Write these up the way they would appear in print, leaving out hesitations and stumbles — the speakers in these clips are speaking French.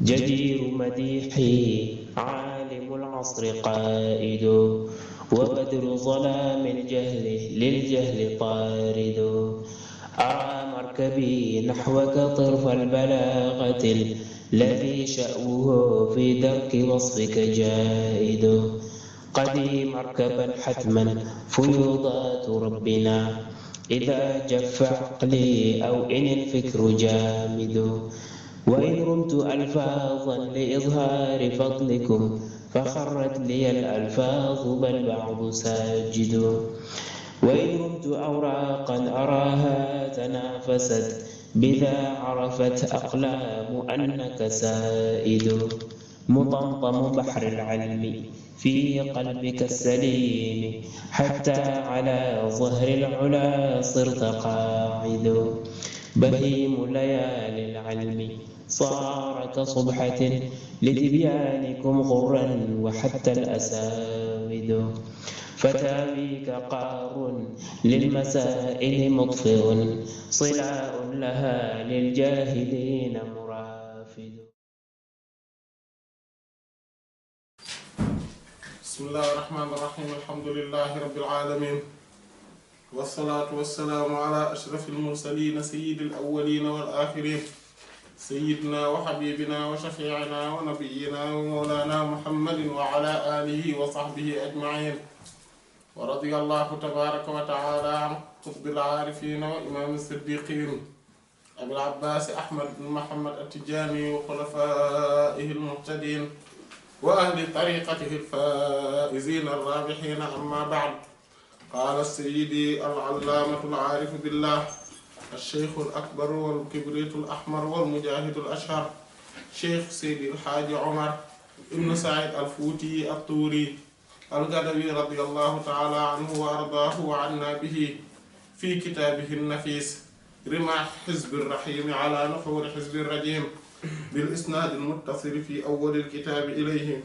جدير مديحي عالم العصر قائد وبدر ظلام الجهل للجهل طارد أرى مركبي نحوك طرف البلاغة الذي شأوه في درك وصفك جائد قدي مركبا حتما فيوضات ربنا إذا جف عقلي أو إن الفكر جامد وإن رمت ألفاظا لإظهار فضلكم فخرت لي الألفاظ بل بعض ساجد وإن رمت أوراقا أراها تنافست بذا عرفت أقلام أنك سائد مطمطم بحر العلم في قلبك السليم حتى على ظهر العلا صرت قاعد بهيم ليالي العلم صار كصبحة لتبيانكم غرا وحتى الأساود فتاويك قار للمسائل مطفئ صلاء لها للجاهلين مرافد. بسم الله الرحمن الرحيم الحمد لله رب العالمين والصلاة والسلام على أشرف المرسلين سيد الأولين والآخرين سيدنا وحبيبنا وشفيعنا ونبينا ومولانا محمد وعلى آله وصحبه أجمعين ورضي الله تبارك وتعالى عن قطب العارفين وإمام الصديقين أبي العباس أحمد بن محمد التجاني وخلفائه المهتدين وأهل طريقته الفائزين الرابحين. أما بعد، قال السيدي العلامة العارف بالله الشيخ الأكبر والكبريت الأحمر والمجاهد الأشهر شيخ سيدي الحاج عمر ابن سعيد الفوتي الطوري الغدوي رضي الله تعالى عنه وأرضاه وعنا به في كتابه النفيس رماح حزب الرحيم على نحور حزب الرجيم بالإسناد المتصل في أول الكتاب إليه،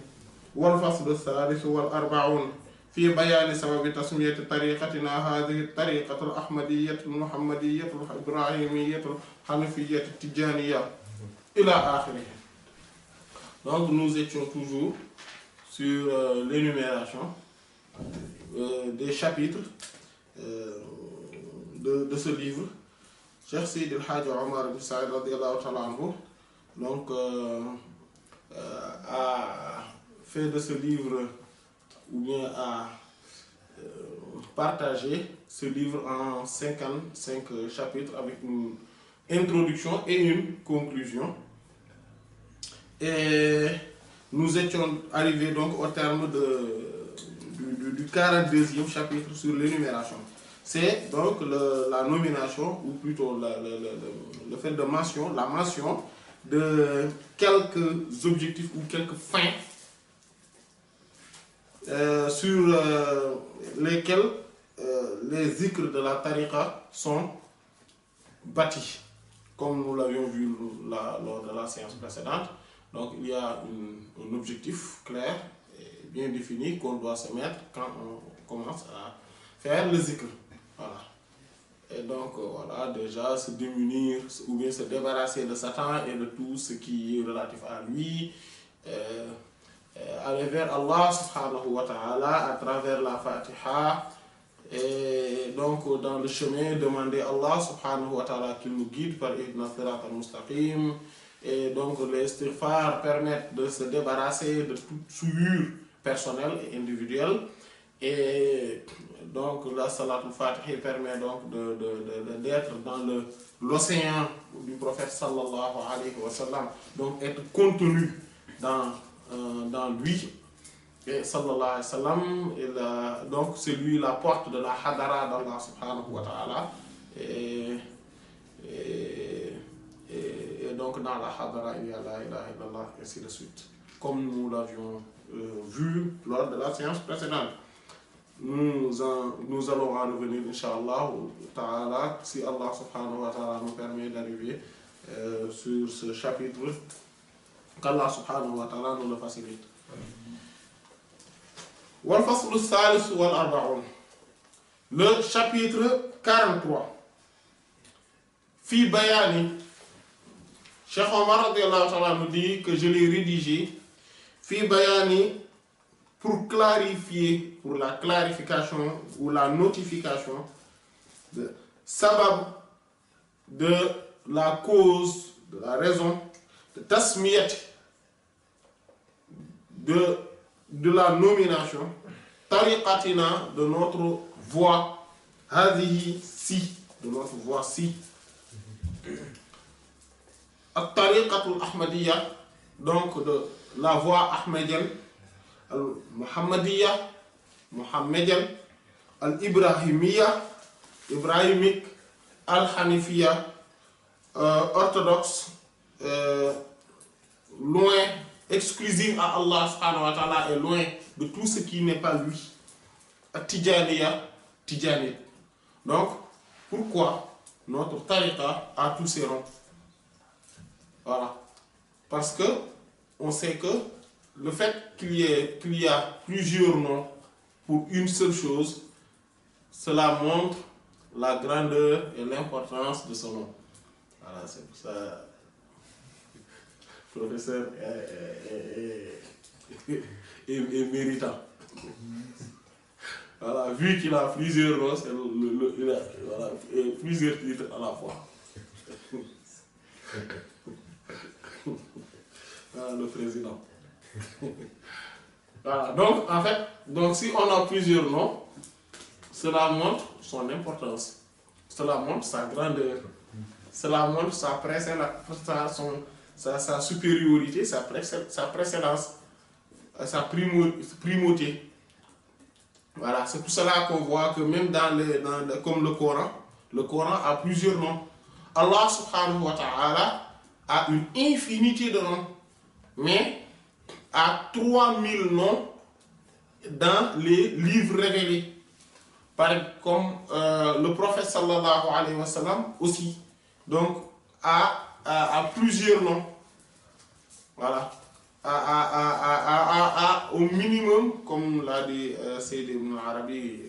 والفصل الثالث والأربعون في بيان سبب تسمية طريقتنا هذه الطريقة الأحمدية المحمدية الإبراهيمية الحنفية التجانية إلى آخره. Donc nous étions toujours sur l'énumération des chapitres de ce livre. Cheikh Seydi El Hadji Omar ibn Saïd radiyallahu ta'ala anhu donc a fait de ce livre, ou bien a partagé ce livre en 55 chapitres avec une introduction et une conclusion. Et nous étions arrivés donc au terme du 42e chapitre sur l'énumération. C'est donc la nomination, ou plutôt le fait de la mention de quelques objectifs ou quelques fins sur lesquels les zikrs de la tariqa sont bâtis, comme nous l'avions vu lors de la séance précédente. Donc il y a un objectif clair et bien défini qu'on doit se mettre quand on commence à faire le zikr. Voilà. Et donc voilà, déjà se démunir ou bien se débarrasser de Satan et de tout ce qui est relatif à lui, aller vers Allah subhanahu wa ta'ala à travers la Fatiha, et donc dans le chemin demander à Allah subhanahu wa ta'ala qu'il nous guide par Ihdina Sirat al-Mustaqim. Et donc les istighfar permettent de se débarrasser de toute souillure personnelle et individuelle. Et donc la salat al-Fatiha permet donc d'être dans l'océan du prophète sallallahu alayhi wa sallam, donc être contenu dans lui, et sallallahu alayhi wa sallam, et donc c'est lui la porte de la hadara d'Allah subhanahu wa ta'ala, et donc dans la hadara il y a la ilaha illallah, et ainsi de suite, comme nous l'avions vu lors de la séance précédente. Nous allons en revenir, Inch'Allah ta'ala, si Allah subhanahu wa ta'ala nous permet d'arriver sur ce chapitre, qu'Allah subhanahu wa ta'ala nous le facilite. Wal faslu salis wal arba'un. Le chapitre 43. Fi bayani Cheikh Omar radiyallahu ta'ala nous dit que je l'ai rédigé fi bayani pour clarifier, pour la clarification ou la notification de sabab, de la cause, de la raison, de tasmiyat, de la nomination, tariqatina, de notre voie, hadihi, si, de notre voie, si. At-tariqatul ahmadiyya, donc de la voie ahmadienne, al-muhammadiyya, muhammadienne, al-ibrahimiyya, ibrahimique, al-hanifiyya, orthodoxe, loin, exclusive à Allah subhanahu wa ta'ala et loin de tout ce qui n'est pas lui. At-tijaniya, tijani. Donc, pourquoi notre tariqa a tous ces rangs? Voilà. Parce que on sait que le fait qu'il y a plusieurs noms pour une seule chose, cela montre la grandeur et l'importance de ce nom. Voilà, c'est pour ça le professeur est méritant. Voilà, vu qu'il a plusieurs noms, il a voilà, plusieurs titres à la fois. Voilà, le président. Voilà, donc en fait, donc si on a plusieurs noms, cela montre son importance, cela montre sa grandeur, cela montre sa supériorité, sa précédence, sa primauté. Voilà, c'est pour cela qu'on voit que même comme le Coran a plusieurs noms. Allah subhanahu wa ta'ala a une infinité de noms, mais a 3000 noms dans les livres révélés. Comme le prophète sallallahu alayhi wa sallam aussi, donc a plusieurs noms. Voilà. Au minimum, comme l'a dit Sayyid ibn al-Arabi,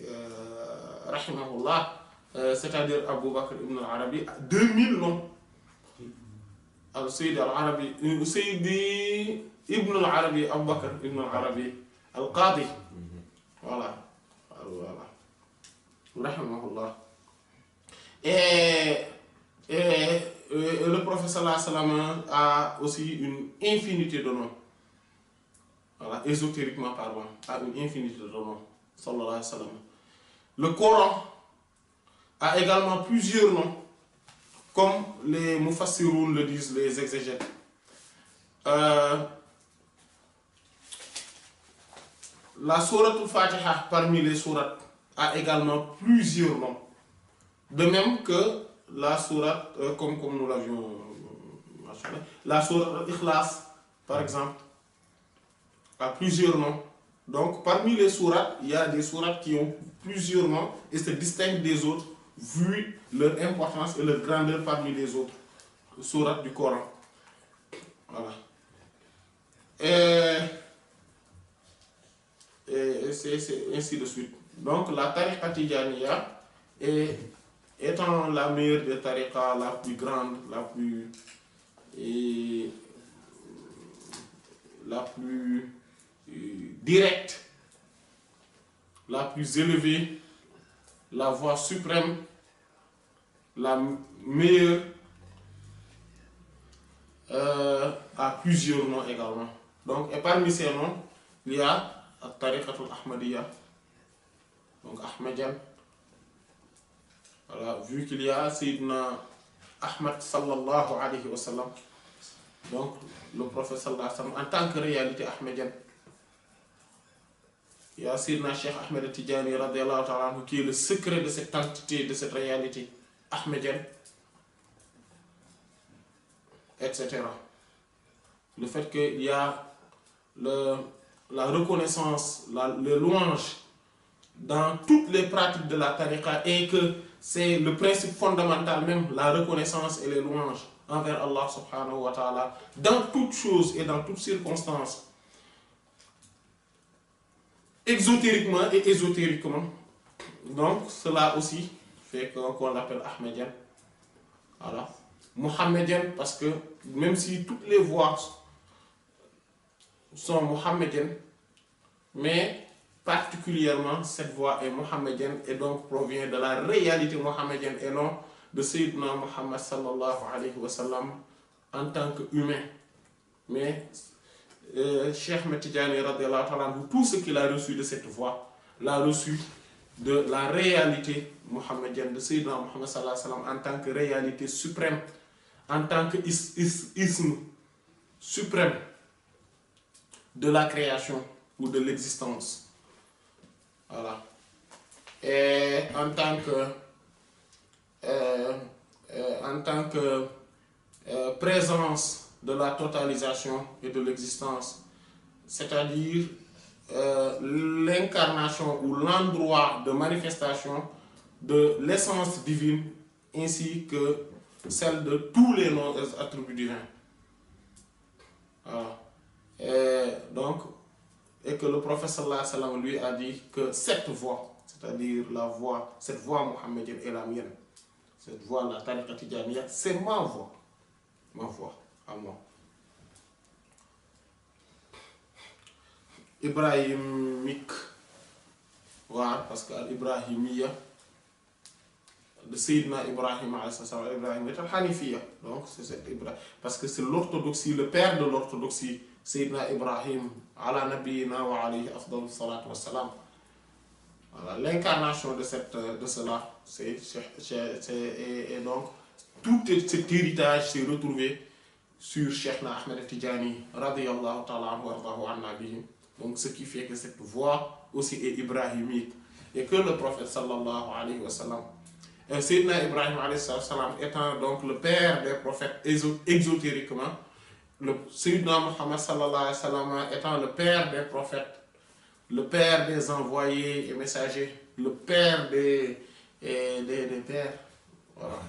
rahimahullah, c'est-à-dire Abu Bakr ibn al-Arabi, 2000 noms. Alors, Sayyid ibn al-Arabi, Abu Bakr ibn al-Arabi, al-Qadi. Voilà. Rahimahullah. Et le prophète sallallahu alayhi wa sallam a aussi une infinité de noms. Voilà, ésotériquement parlant, a une infinité de noms. Sallallahu alayhi wa sallam. Le Coran a également plusieurs noms, comme les mufassiroun le disent, les exégètes. La sourate al-Fatiha, parmi les sourates, a également plusieurs noms. De même que la sourate, comme nous l'avions mentionné, la sourate al-Ikhlas, par exemple, a plusieurs noms. Donc, parmi les sourates, il y a des sourates qui ont plusieurs noms et se distinguent des autres, vu leur importance et leur grandeur parmi les autres sourates du Coran. Voilà. Et c'est ainsi de suite. Donc, la tariqa tijaniya étant la meilleure des tariqas, la plus grande, la plus directe, la plus élevée, la voie suprême, la meilleure, a plusieurs noms également. Donc, et parmi ces noms, il y a At-Tariqatul Ahmadiyya, donc Ahmadian. Voilà, vu qu'il y a Sayyidina Ahmad sallallahu alayhi wa sallam, donc le prophète sallallahu alayhi wa sallam en tant que réalité ahmadienne. Il y a Sayyidina Cheikh Ahmed Tidjani radiyallahu ta'ala anhu qui est le secret de cette entité, de cette réalité ahmadienne, etc. Le fait qu'il y a la reconnaissance, le louange dans toutes les pratiques de la tariqa et que c'est le principe fondamental même, la reconnaissance et les louanges envers Allah subhanahu wa ta'ala dans toutes choses et dans toutes circonstances, exotériquement et ésotériquement. Donc cela aussi fait qu'on l'appelle ahmadien. Voilà. Mohammedien parce que même si toutes les voix sont mohammediennes, mais particulièrement cette voix est mohammedienne et donc provient de la réalité mohammedienne et non de Sayyidina Muhammad sallallahu alayhi wa sallam en tant qu'humain. Mais Cheikh Ahmed Tidiane radiallahu ta'ala, tout ce qu'il a reçu de cette voix, l'a reçu de la réalité mohammedienne de Sayyidina Muhammad sallallahu alayhi wa sallam en tant que réalité suprême, en tant que isme suprême de la création ou de l'existence. Voilà. Et en tant que présence de la totalisation et de l'existence, c'est-à-dire l'incarnation ou l'endroit de manifestation de l'essence divine ainsi que celle de tous les noms et attributs divins. Voilà. Et que le prophète sallallahu alayhi wa sallam lui a dit que cette voix, c'est-à-dire cette voix mohammedienne est la mienne. Cette voix, la tariqa tijaniyya, c'est ma voix à moi. Ibrahimique, voilà, parce que l'Ibrahimiyya de Sayyidina Ibrahim alayhi salam, Ibrahim est al-Hanifiyya, donc c'est cette Ibrahim, parce que c'est l'orthodoxie, le père de l'orthodoxie, Sayyidina Ibrahim ala nabiyina wa alayhi afdalu salatu wa salam. Voilà, l'incarnation de cela, et donc tout cet héritage s'est retrouvé sur Cheikhna Ahmed Tidjani radiyallahu ta'ala anhu wa anna bihim. Donc ce qui fait que cette voix aussi est ibrahimique et que le prophète sallallahu alayhi wa sallam, Sayyidina Ibrahim alayhi salam étant donc le père des prophètes exotériquement, le Sayyidina Muhammad sallallahu alayhi wa sallam étant le père des prophètes, le père des envoyés et messagers, le père des pères, voilà,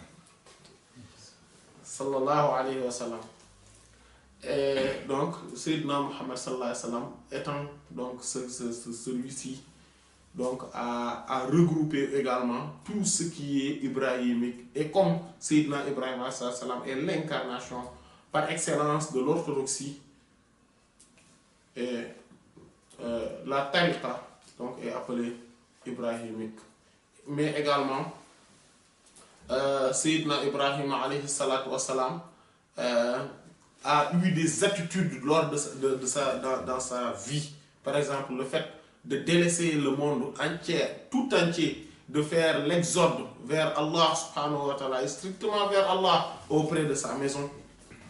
sallallahu alayhi wa sallam. Et donc Sayyidina Muhammad sallallahu alayhi wa sallam étant donc celui-ci, donc a regroupé également tout ce qui est ibrahimique, et comme Sayyidina Ibrahim alayhi salam est l'incarnation par excellence de l'orthodoxie, et la tariqa donc est appelée ibrahimique. Mais également Sayyidina Ibrahim alayhi salatu wa salam a eu des attitudes lors dans sa vie. Par exemple, le fait de délaisser le monde entier, tout entier, de faire l'exode vers Allah subhanahu wa ta'ala, et strictement vers Allah auprès de sa maison.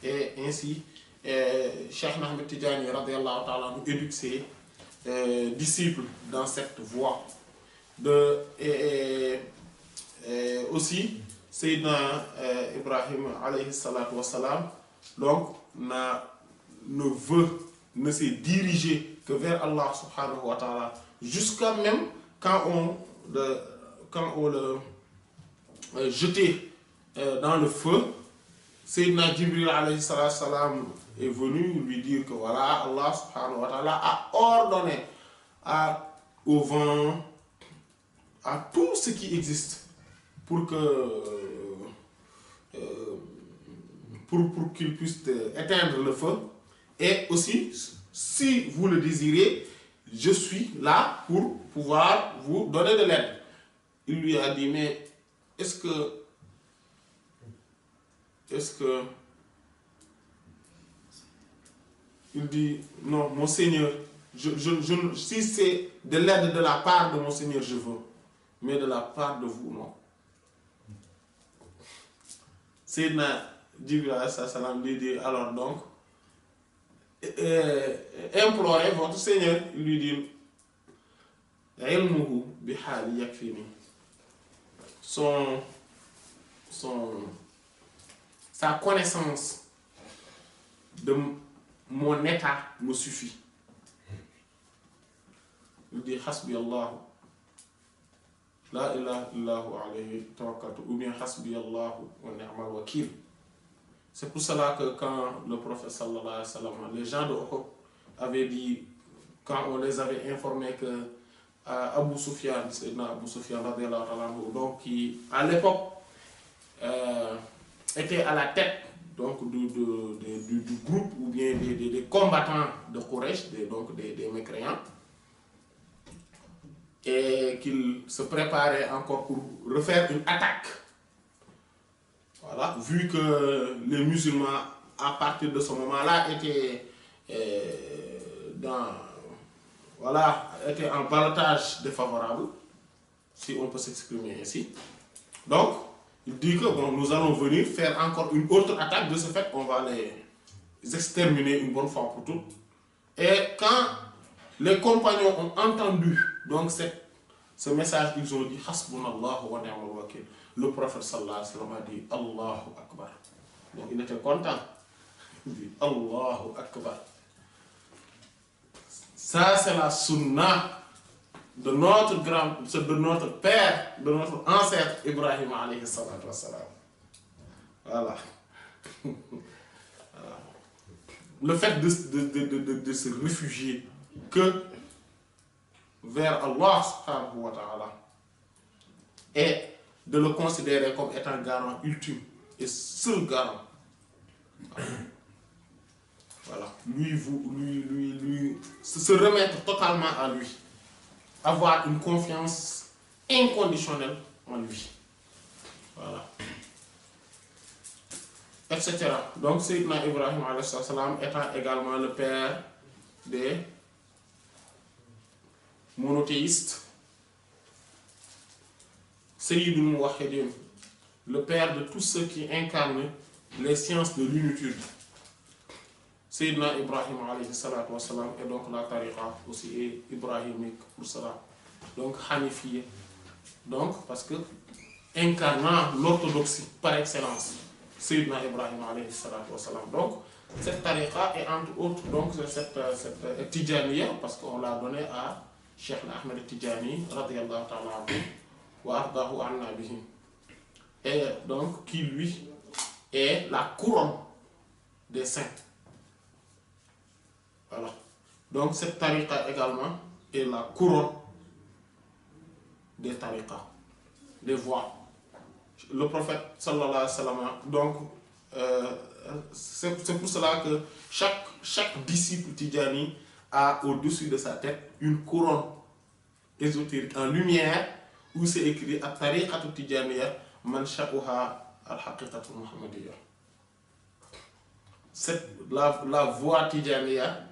Et ainsi, Cheikh Ahmed Tidjani radiyallahu ta'ala nous éduque ses disciples dans cette voie. Aussi, Sayyidina Ibrahim alayhi salatu wa salam, donc ne s'est dirigé que vers Allah subhanahu wa ta'ala, jusqu'à même quand on le jetait dans le feu, Sayyidina Jibril alayhi salam est venu lui dire que voilà, Allah subhanahu wa ta'ala a ordonné au vent, à tout ce qui existe pour qu'il puisse éteindre le feu. Et aussi, si vous le désirez, je suis là pour pouvoir vous donner de l'aide. Il lui a dit, mais est-ce que il dit, non, mon Seigneur, si c'est de l'aide de la part de mon Seigneur, je veux, mais de la part de vous, non. Sayyidina Jibril alayhi salam lui dit, alors donc, implorez votre Seigneur. Il lui dit, ilmuhu bihali yakfini. Sa connaissance de mon état me suffit. Il dit, hasbi Allah, la ilaha illahu alayhi tawakkaltu, ou bien hasbi Allah wa ni'mal wakil. C'est pour cela que quand le prophète sallallahu alayhi wa sallam, les gens de Uhud avaient dit, quand on les avait informés que Abu Sufyan, Sayyidina Abu Sufyan radiyallahu anhu, donc qui à l'époque était à la tête donc du groupe ou bien des combattants de Quraysh, donc des mécréants, et qu'il se préparait encore pour refaire une attaque. Voilà, vu que les musulmans, à partir de ce moment-là, étaient étaient en ballottage défavorable, si on peut s'exprimer ainsi. Donc, il dit que bon, nous allons venir faire encore une autre attaque. De ce fait, on va les exterminer une bonne fois pour toutes. Et quand les compagnons ont entendu donc ce message, ils ont dit Hasbunallah wa ni'mal wakil. Le prophète sallallahu alayhi wa sallam a dit Allahu Akbar. Donc il était content. Il dit Allahu Akbar. Ça, c'est la sunna de notre père, de notre ancêtre Ibrahim alayhi salatu wassalam. Voilà. Voilà. Le fait de se réfugier que vers Allah subhanahu wa ta'ala et de le considérer comme étant garant ultime et seul garant. Voilà. Lui, se remettre totalement à lui. Avoir une confiance inconditionnelle en lui. Voilà. Etc. Donc, Sayyidina Ibrahim alayhi salam étant également le père des monothéistes, Sayyidul Muwahhidin, le père de tous ceux qui incarnent les sciences de l'unitude. Sayyidina Ibrahim alayhi salatu wa salam, et donc la tariqa aussi est ibrahimique pour cela. Donc Hanifiye. Donc, parce que incarnant l'orthodoxie par excellence, Sayyidina Ibrahim alayhi salatu wa salam. Donc, cette tariqa est entre autres, donc cette Tijaniya, parce qu'on l'a donné à Cheikh Ahmed Tijani, radiyallahu ta'ala anhu, wa ardahu anna bihi. Et donc, qui lui est la couronne des saints. Voilà. Donc, cette tariqa également est la couronne des tariqas, des voies. Le prophète sallallahu alayhi wa sallam, donc, c'est pour cela que chaque disciple Tijani a au-dessus de sa tête une couronne ésotérique en lumière où c'est écrit At-Tariqatu Tijaniya man sha'uha al-haqiqatu muhammadiyya. La voie Tijaniya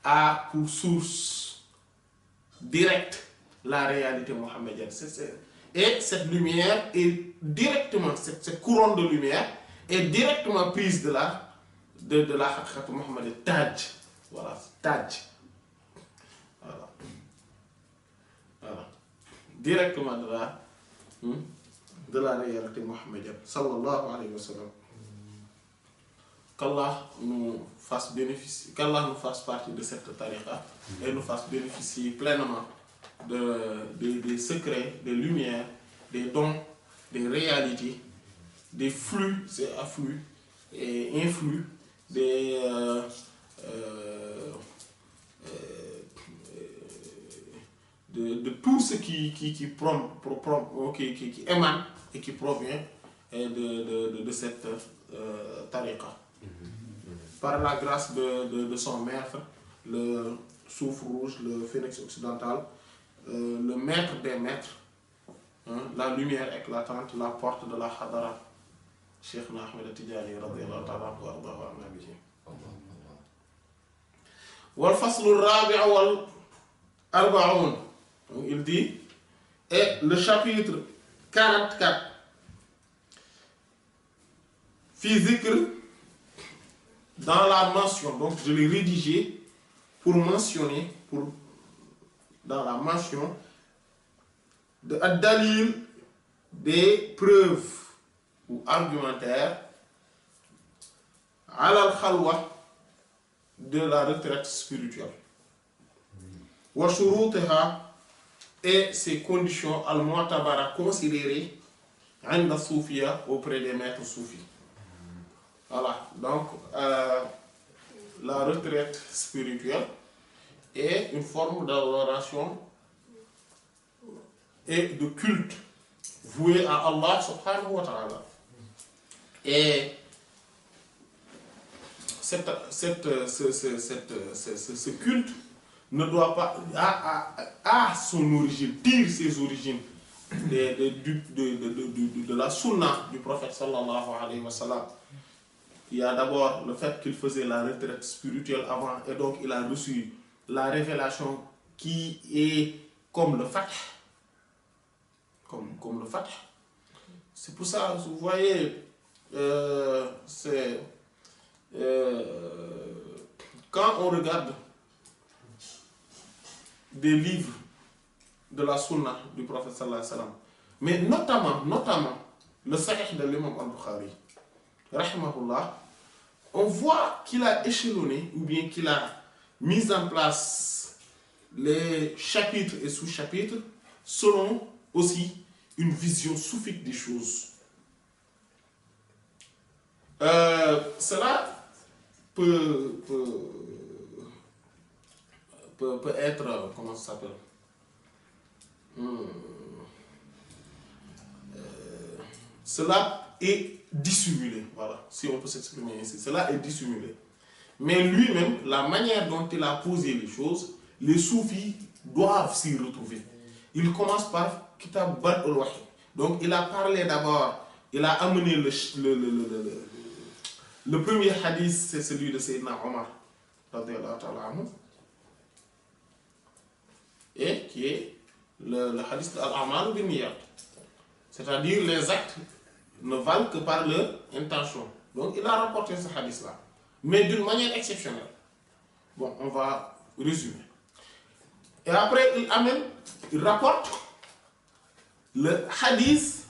a pour source directe la réalité mohammedienne. Et cette lumière est directement, cette couronne de lumière est directement prise de la haqiqatu muhammadiyya, Taj. Voilà, Taj. Voilà. Voilà. Directement de la réalité mohammedienne. Sallallahu alayhi wa sallam. Qu'Allah nous fasse bénéficier, qu'Allah nous fasse partie de cette tariqa et nous fasse bénéficier pleinement des secrets, des lumières, des dons, des réalités, des flux et afflux et influx, de tout ce qui émane et qui provient de cette tariqa. Par la grâce de son maître, le soufre rouge, le phénix occidental, le maître des maîtres, la lumière éclatante, la porte de la hadara, Cheikh Ahmed Tijani radiyallahu ta'ala anhu wa ardahu anna bihi. Wal faslu rabi' wal arba'un. Il dit, et le chapitre 44, fi zikr, dans la mention, donc je l'ai rédigé pour mentionner, dans la mention de ad-dalil, des preuves ou argumentaires à al-khalwa, de la retraite spirituelle. Wa shurutiha, et ses conditions al-mu'tabara, considérées 'inda soufia, auprès des maîtres soufis. Voilà, donc la retraite spirituelle est une forme d'adoration et de culte voué à Allah subhanahu wa ta'ala. Et ce culte ne doit pas, à son origine, tire ses origines de la sunna du prophète sallallahu alayhi wa sallam. Il y a d'abord le fait qu'il faisait la retraite spirituelle avant, et donc il a reçu la révélation qui est comme le fath. Comme le fath. C'est pour ça, vous voyez, quand on regarde des livres de la sunna du prophète sallallahu alayhi wa sallam, mais notamment le Sahih de l'imam al-Bukhari, rahimahullah, on voit qu'il a échelonné, ou bien qu'il a mis en place les chapitres et sous-chapitres selon aussi une vision soufite des choses. Cela peut être, comment ça s'appelle, cela est dissimulé, voilà, si on peut s'exprimer ainsi, cela est dissimulé. Mais lui-même, la manière dont il a posé les choses, les soufis doivent s'y retrouver. Il commence par Kitab Bad al-Wahy. Donc il a parlé d'abord, il a amené le premier hadith, c'est celui de Sayyidina Omar, et qui est le hadith d'Al-Amal bin Niyat. C'est-à-dire les actes ne valent que par leur intention. Donc il a rapporté ce hadith-là, mais d'une manière exceptionnelle. Bon, on va résumer. Et après, il rapporte le hadith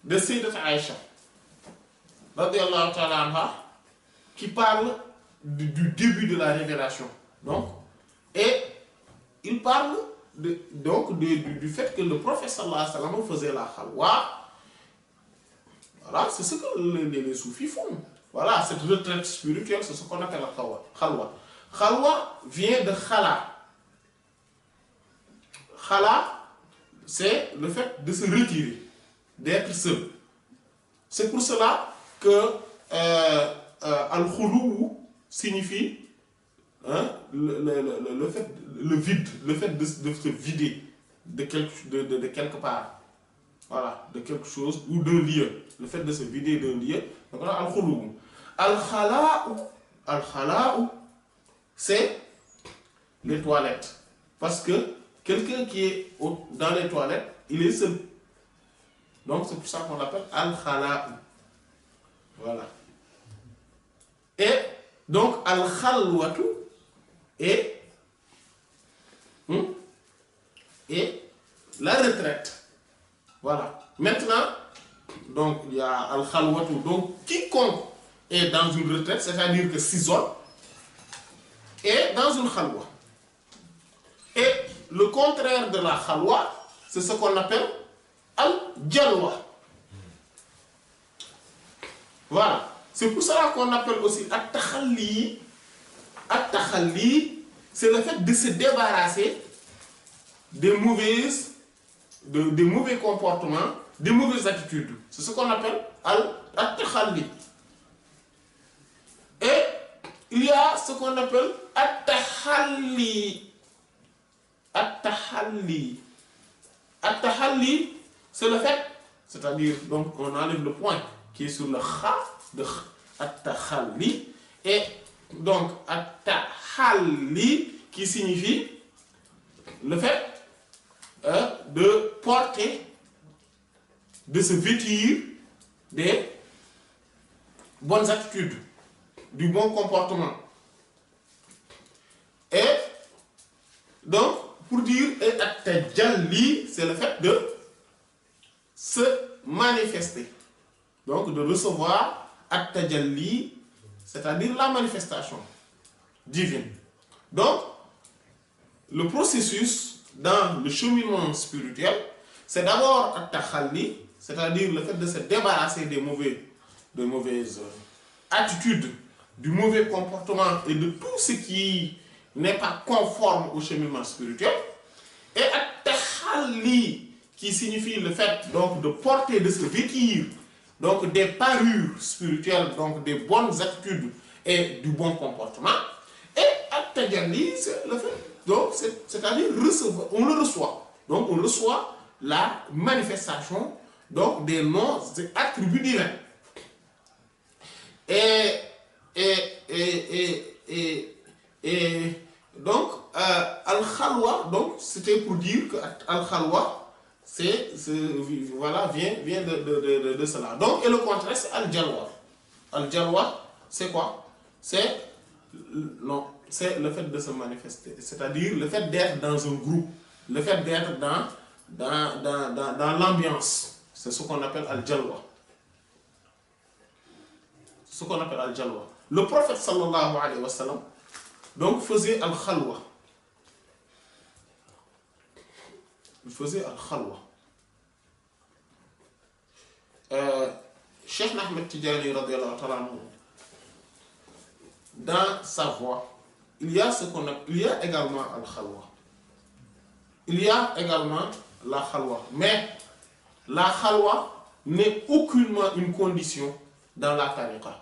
de Sayyidat Aïcha, radiyallahu ta'ala anha, qui parle du début de la révélation. Donc, et il parle du fait que le prophète sallallahu alayhi wa sallam faisait la khalwa. Voilà, c'est ce que les soufis font. Voilà, cette retraite spirituelle, c'est ce qu'on appelle la khalwa. Khalwa vient de khala. Khala, c'est le fait de se retirer, d'être seul. C'est pour cela que al-khulou signifie le vide, le fait de se vider de quelque part. Voilà, de quelque chose ou d'un lieu. Le fait de se vider d'un lieu. Donc on a al-khulou. Al-khala'u, c'est les toilettes. Parce que quelqu'un qui est dans les toilettes, il est seul. Donc c'est pour ça qu'on l'appelle al-khala'u. Voilà. Et donc al-khalwatu et la retraite. Voilà. Maintenant, donc il y a al-khalwatu. Donc quiconque est dans une retraite, c'est-à-dire que s'isole, est dans une khalwa. Et le contraire de la khalwa, c'est ce qu'on appelle al-jalwa. Voilà. C'est pour cela qu'on appelle aussi at-takhalli. At-takhalli, c'est le fait de se débarrasser des mauvais comportements, des mauvaises attitudes. C'est ce qu'on appelle at-takhalli. Et il y a ce qu'on appelle at-tahalli. At-tahalli. At-tahalli, c'est le fait, c'est-à-dire, donc on enlève le point qui est sur le kha de at-tahalli, et donc at-tahalli qui signifie le fait de porter, de se vêtir des bonnes attitudes, du bon comportement. Et donc, pour dire at-tajalli, c'est le fait de se manifester. Donc, de recevoir at-tajalli, c'est-à-dire la manifestation divine. Donc, le processus dans le cheminement spirituel, c'est d'abord at-takhalli, c'est-à-dire le fait de se débarrasser des mauvaises attitudes, du mauvais comportement et de tout ce qui n'est pas conforme au cheminement spirituel. Et at-takhalli, qui signifie le fait donc de porter, de se vêtir donc des parures spirituelles, donc des bonnes attitudes et du bon comportement. Et at-tajalli, c'est le fait. Donc, c'est-à-dire recevoir, on le reçoit. Donc, on reçoit la manifestation donc, des noms et attributs divins. Et donc, al-khalwa, donc, c'était pour dire que al-khalwa, voilà, vient de cela. Donc, et le contraire, c'est al-jalwa. Al-jalwa, c'est quoi? C'est le fait de se manifester, c'est-à-dire le fait d'être dans un groupe, le fait d'être dans l'ambiance. C'est ce qu'on appelle al-jalwa. Ce qu'on appelle al-jalwa. Le prophète sallallahu alayhi wa sallam donc faisait al-khalwa. Il faisait al-khalwa. Cheikh Ahmed Tidjani radiyallahu ta'ala anhu, dans sa voix, il y a également al-khalwa. Il y a également la khalwa. Mais la khalwa n'est aucunement une condition dans la tariqa.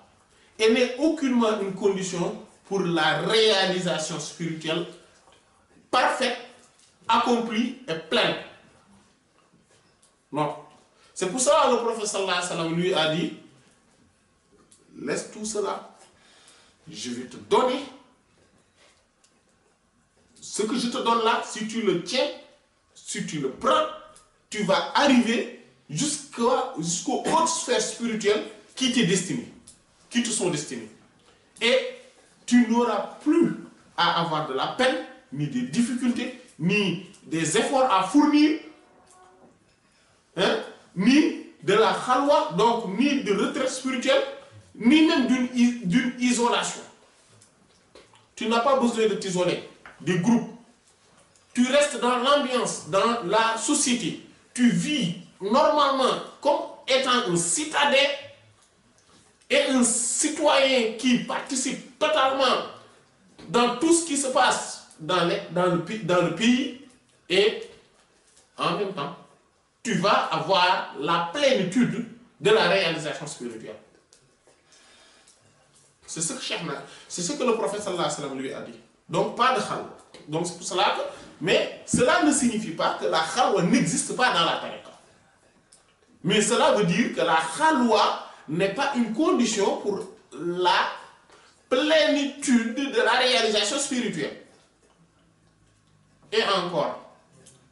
Elle n'est aucunement une condition pour la réalisation spirituelle parfaite, accomplie et pleine. Non. C'est pour ça que le prophète sallallahu alayhi wa sallam lui a dit, laisse tout cela, je vais te donner ce que je te donne là. Si tu le tiens, si tu le prends, tu vas arriver jusqu'aux hautes sphères spirituelles qui t'est destinées, qui te sont destinées. Et tu n'auras plus à avoir de la peine, ni des difficultés, ni des efforts à fournir, ni de la khalwa, donc ni de retraite spirituelle, ni même d'une isolation. Tu n'as pas besoin de t'isoler des groupes. Tu restes dans l'ambiance, dans la société. Tu vis normalement comme étant un citadin et un citoyen qui participe totalement dans tout ce qui se passe dans le pays, et en même temps, tu vas avoir la plénitude de la réalisation spirituelle. C'est ce que le prophète sallallahu alayhi wa sallam lui a dit. Donc pas de khalwa. Donc c'est pour cela que, mais cela ne signifie pas que la khalwa n'existe pas dans la tariqa. Mais cela veut dire que la khalwa n'est pas une condition pour la plénitude de la réalisation spirituelle. Et encore,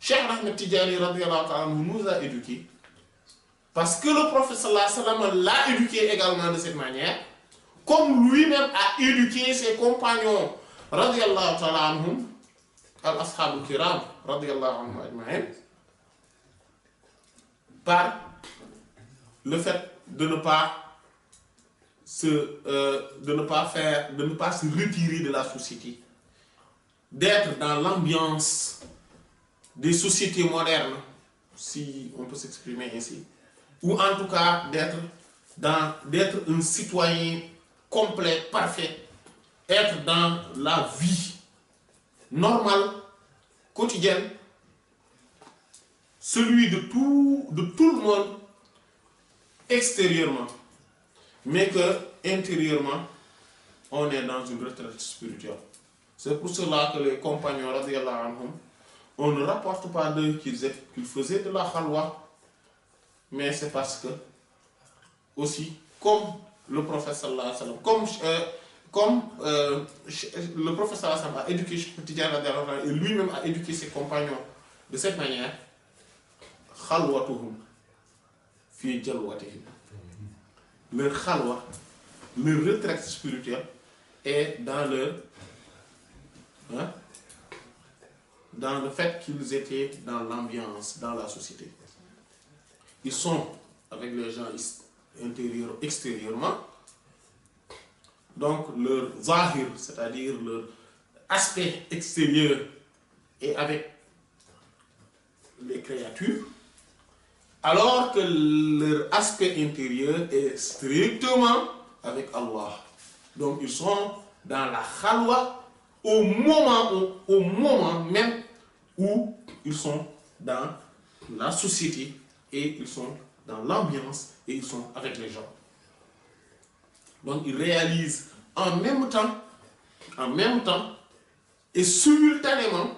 Cheikh Ahmed Tidjani radiyallahu ta'ala nous a éduqués, parce que le prophète sallallahu alayhi wa sallam l'a éduqué également de cette manière, comme lui-même a éduqué ses compagnons radiyallahu ta'ala anhum, al-ashab kiram radiyallahu anhum ajma'in, par le fait de ne pas se retirer de la société, d'être dans l'ambiance des sociétés modernes, si on peut s'exprimer ainsi, ou en tout cas d'être un citoyen complet, parfait, être dans la vie normale, quotidienne, celui de tout le monde extérieurement, mais que intérieurement, on est dans une retraite spirituelle. C'est pour cela que les compagnons radiyallahu anhum, on ne rapporte pas d'eux qu'ils faisaient de la khalwa, mais c'est parce que, aussi, comme le prophète sallallahu alayhi wa sallam, comme le prophète sallallahu alayhi wa sallam a éduqué Cheikh Tidjani radiyallahu anhu, et lui-même a éduqué ses compagnons de cette manière, khalwatuhum fi jalwatihim. Leur khalwa, leur retraite spirituelle est dans le fait qu'ils étaient dans l'ambiance, dans la société. Ils sont avec les gens extérieurement, donc leur zahir, c'est-à-dire leur aspect extérieur, est avec les créatures, alors que leur aspect intérieur est strictement avec Allah. Donc ils sont dans la khalwa au moment même où ils sont dans la société et ils sont dans l'ambiance et ils sont avec les gens. Donc ils réalisent en même temps et simultanément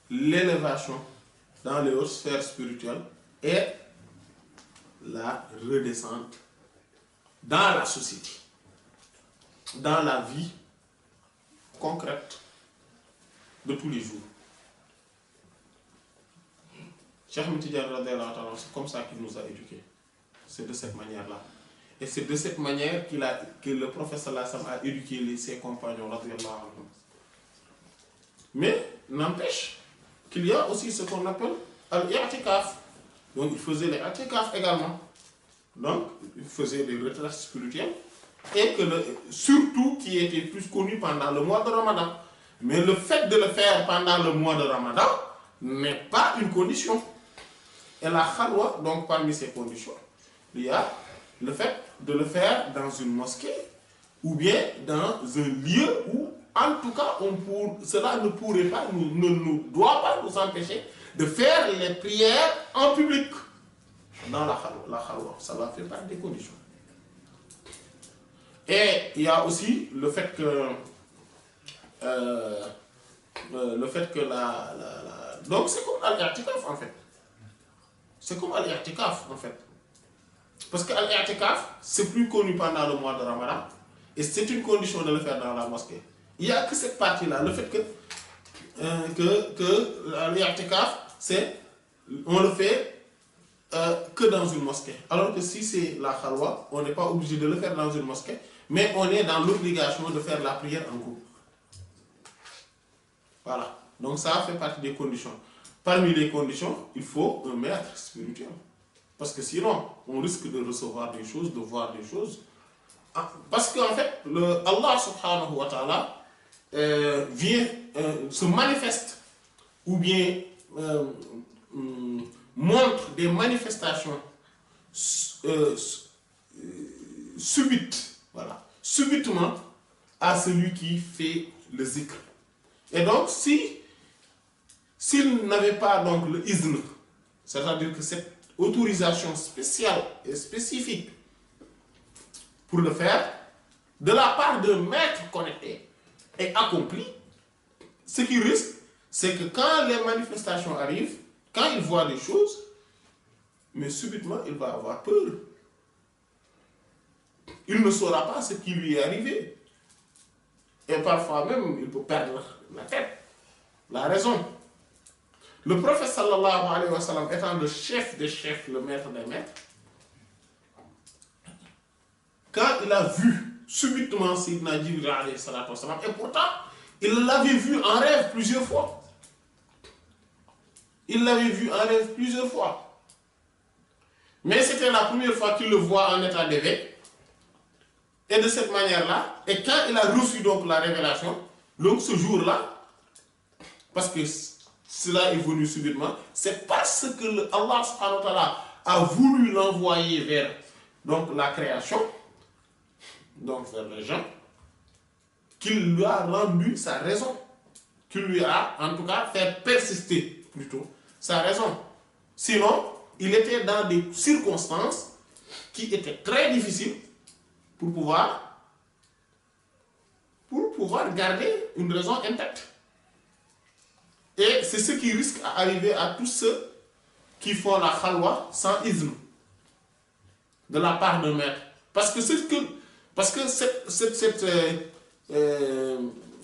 l'élévation dans les hautes sphères spirituelles et la redescente dans la société, dans la vie concrète de tous les jours. Cheikh Ahmed Tidiane radiyallahu ta'ala, c'est comme ça qu'il nous a éduqués. C'est de cette manière-là. Et c'est de cette manière que le prophète sallallahu alayhi wa sallam a éduqué ses compagnons radiyallahu anhum. Mais n'empêche qu'il y a aussi ce qu'on appelle al-i'tikaf. Donc il faisait les i'tikaf également. Donc il faisait des retraites spirituelles. Et que surtout qui était plus connu pendant le mois de Ramadan. Mais le fait de le faire pendant le mois de Ramadan n'est pas une condition. Et la khalwa, donc parmi ces conditions, il y a le fait de le faire dans une mosquée ou bien dans un lieu où, en tout cas, cela ne pourrait pas, ne doit pas nous empêcher de faire les prières en public. Dans la khalwa, ça va faire partie des conditions. Et il y a aussi le fait que donc c'est comme al-i'tikaf en fait. C'est comme al-i'tikaf en fait. Parce que al-i'tikaf, c'est plus connu pendant le mois de Ramadan. Et c'est une condition de le faire dans la mosquée. Il n'y a que cette partie-là, le fait que al-i'tikaf, on le fait que dans une mosquée. Alors que si c'est la khalwa, on n'est pas obligé de le faire dans une mosquée, mais on est dans l'obligation de faire la prière en groupe. Voilà. Donc ça fait partie des conditions. Parmi les conditions, il faut un maître spirituel. Parce que sinon, on risque de recevoir des choses, de voir des choses. Parce qu'en fait, Allah subhanahu wa ta'ala vient, se manifeste, ou bien montre des manifestations subites, voilà, subitement à celui qui fait le zikr. Et donc, s'il n'avait pas donc le izn, c'est-à-dire que cette autorisation spéciale et spécifique pour le faire, de la part d'un maître connecté et accompli, ce qui risque, c'est que quand les manifestations arrivent, quand il voit des choses, mais subitement, il va avoir peur. Il ne saura pas ce qui lui est arrivé. Et parfois même, il peut perdre la tête, la raison. Le prophète sallallahu alayhi wa sallam étant le chef des chefs, le maître des maîtres, quand il a vu subitement Sayyidina Jibril alayhi salatu wa sallam, et pourtant, il l'avait vu en rêve plusieurs fois. Il l'avait vu en rêve plusieurs fois. Mais c'était la première fois qu'il le voit en état d'éveil. Et de cette manière-là, et quand il a reçu donc la révélation, donc ce jour-là, parce que cela est venu subitement, c'est parce que Allah subhanahu wa ta'ala a voulu l'envoyer vers donc, la création, donc vers les gens, qu'il lui a rendu sa raison, qu'il lui a en tout cas fait persister plutôt sa raison. Sinon, il était dans des circonstances qui étaient très difficiles pour pouvoir garder une raison intacte. Et c'est ce qui risque à arriver à tous ceux qui font la khalwa sans izn de la part d'un maître. Parce que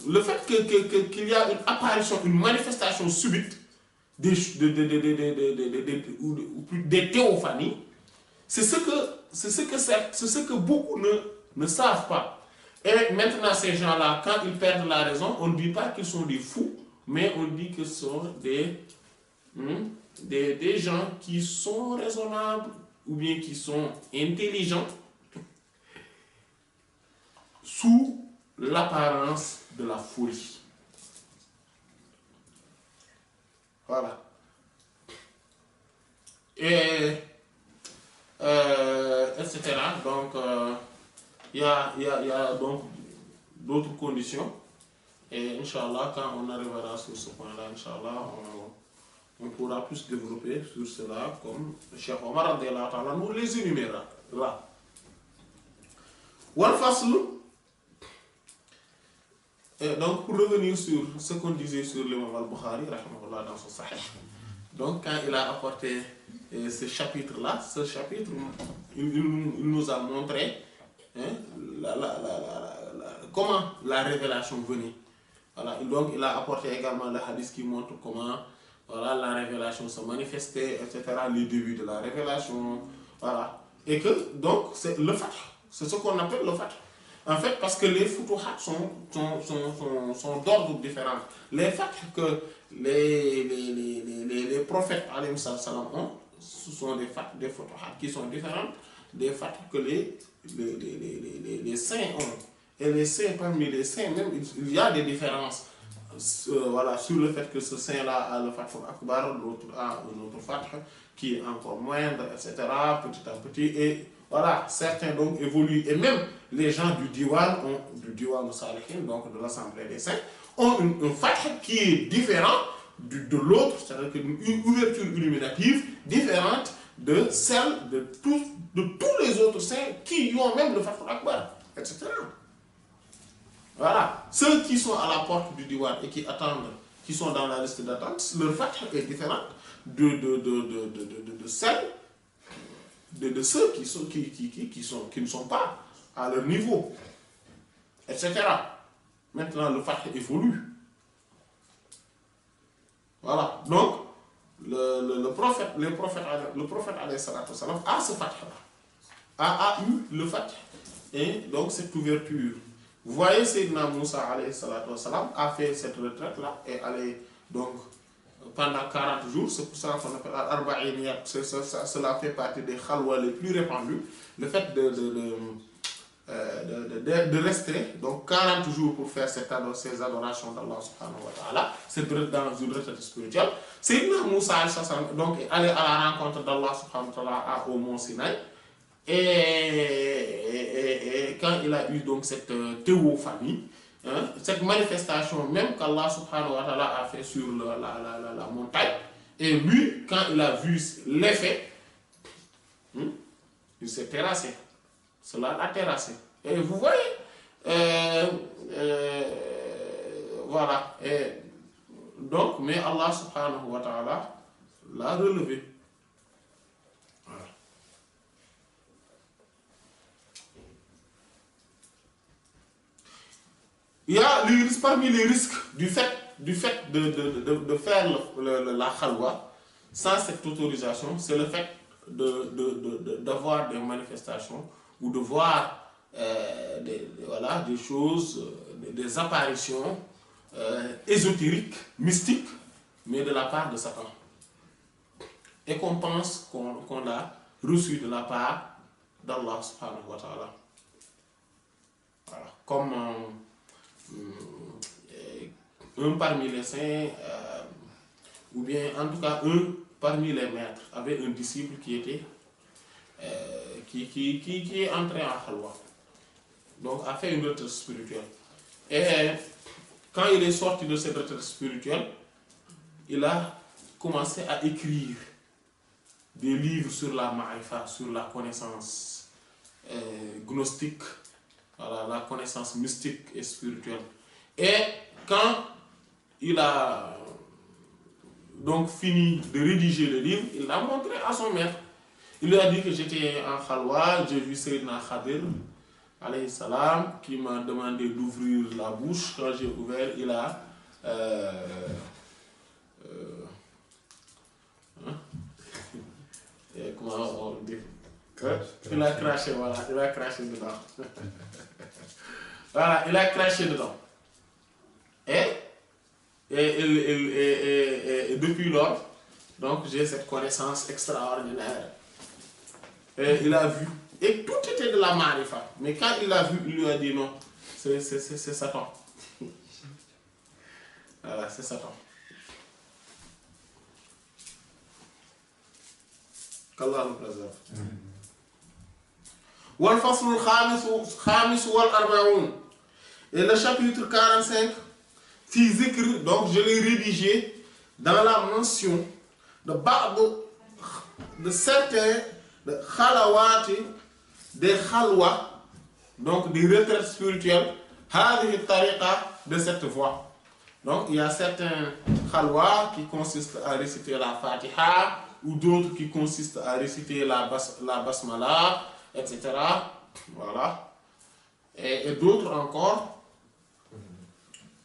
le fait qu'il y a une apparition, une manifestation subite des théophanies, c'est ce que beaucoup ne savent pas. Et maintenant, ces gens-là, quand ils perdent la raison, on ne dit pas qu'ils sont des fous, mais on dit que ce sont des gens qui sont raisonnables ou bien qui sont intelligents sous l'apparence de la folie. Voilà. Et etc. Donc, il y a donc d'autres conditions. Et Inch'Allah, quand on arrivera sur ce point-là, Inch'Allah, on pourra plus développer sur cela, comme Cheikh Omar nous les énumérera. Wal fasl, donc pour revenir sur ce qu'on disait sur l'imam al-Bukhari, rahimahullah, dans son Sahih. Donc quand il a apporté ce chapitre-là, il nous a montré comment la révélation venait. Voilà, donc il a apporté également le hadith qui montre comment voilà, la révélation se manifestait, etc., les débuts de la révélation, voilà. Et que, donc, c'est le fath, c'est ce qu'on appelle le fath. En fait, parce que les futuhat sont d'ordre différent. Les faths que les prophètes ont, ce sont des faths, des futuhat qui sont différents des faths que les saints ont. Et les saints, parmi les saints, même, il y a des différences. Voilà, sur le fait que ce saint-là a le Fath Akbar, l'autre a un autre Fath qui est encore moindre, etc., petit à petit. Et voilà, certains donc évoluent. Et même les gens du Diwan Salihin, donc de l'Assemblée des Saints, ont un Fath qui est différent de l'autre, c'est-à-dire une ouverture illuminative différente de celle de tous les autres saints qui ont même le Fath Akbar, etc. Voilà, ceux qui sont à la porte du Diwan et qui attendent, qui sont dans la liste d'attente, leur fath est différent de celle de ceux qui ne sont pas à leur niveau, etc. Maintenant, le fath évolue. Voilà, donc le prophète alayhi salatu wassalam, a ce fath-là, a eu le fath, et donc cette ouverture. Vous voyez, Sayyidina Moussa alayhi salatu wassalam a fait cette retraite-là et allait donc pendant 40 jours, c'est pour ça qu'on appelle al-arba'iniyat, cela fait partie des khalwa les plus répandus, le fait de rester donc 40 jours pour faire ces adorations d'Allah subhanahu wa ta'ala, c'est dans une retraite spirituelle. Sayyidina Moussa alayhi salam donc est allé à la rencontre d'Allah subhanahu wa ta'ala au mont Sinaï. Et quand il a eu donc cette théophanie, cette manifestation même qu'Allah subhanahu wa ta'ala a fait sur la montagne, et lui, quand il a vu l'effet, il s'est terrassé. Cela l'a terrassé. Et vous voyez, voilà. Et donc, mais Allah subhanahu wa ta'ala l'a relevé. Il y a parmi les risques du fait de faire la khalwa sans cette autorisation, c'est le fait d'avoir des manifestations ou de voir des choses, des apparitions ésotériques, mystiques, mais de la part de Satan. Et qu'on pense qu'on a reçu de la part d'Allah subhanahu wa ta'ala. Voilà. Comme un parmi les saints, ou bien en tout cas un parmi les maîtres, avait un disciple qui était qui est entré en khalwa, donc a fait une retraite spirituelle. Et quand il est sorti de cette retraite spirituelle, il a commencé à écrire des livres sur la ma'rifa, sur la connaissance gnostique, voilà, la connaissance mystique et spirituelle. Et quand il a donc fini de rédiger le livre, il l'a montré à son maître. Il lui a dit que j'étais en khalwa, j'ai vu Sayyidina Khadir, alayhi salam, qui m'a demandé d'ouvrir la bouche. Quand j'ai ouvert, il a comment on dit, il a craché, voilà, il a craché dedans. Voilà, il a craché dedans. Et depuis lors, donc j'ai cette connaissance extraordinaire. Et il a vu. Et tout était de la marifa. Mais quand il l'a vu, il lui a dit non, c'est Satan. Voilà, c'est Satan. Qu'Allah nous préserve. Wal faslul khamis wal arba'un. Et le chapitre 45, fi zikr, donc je l'ai rédigé dans la mention de certains de khalawati, des khalwa, donc des retraites spirituelles, هذه الطريقة, de cette voie. Donc il y a certains khalwa qui consistent à réciter la Fatiha, ou d'autres qui consistent à réciter la basmala, etc. Voilà. Et d'autres encore,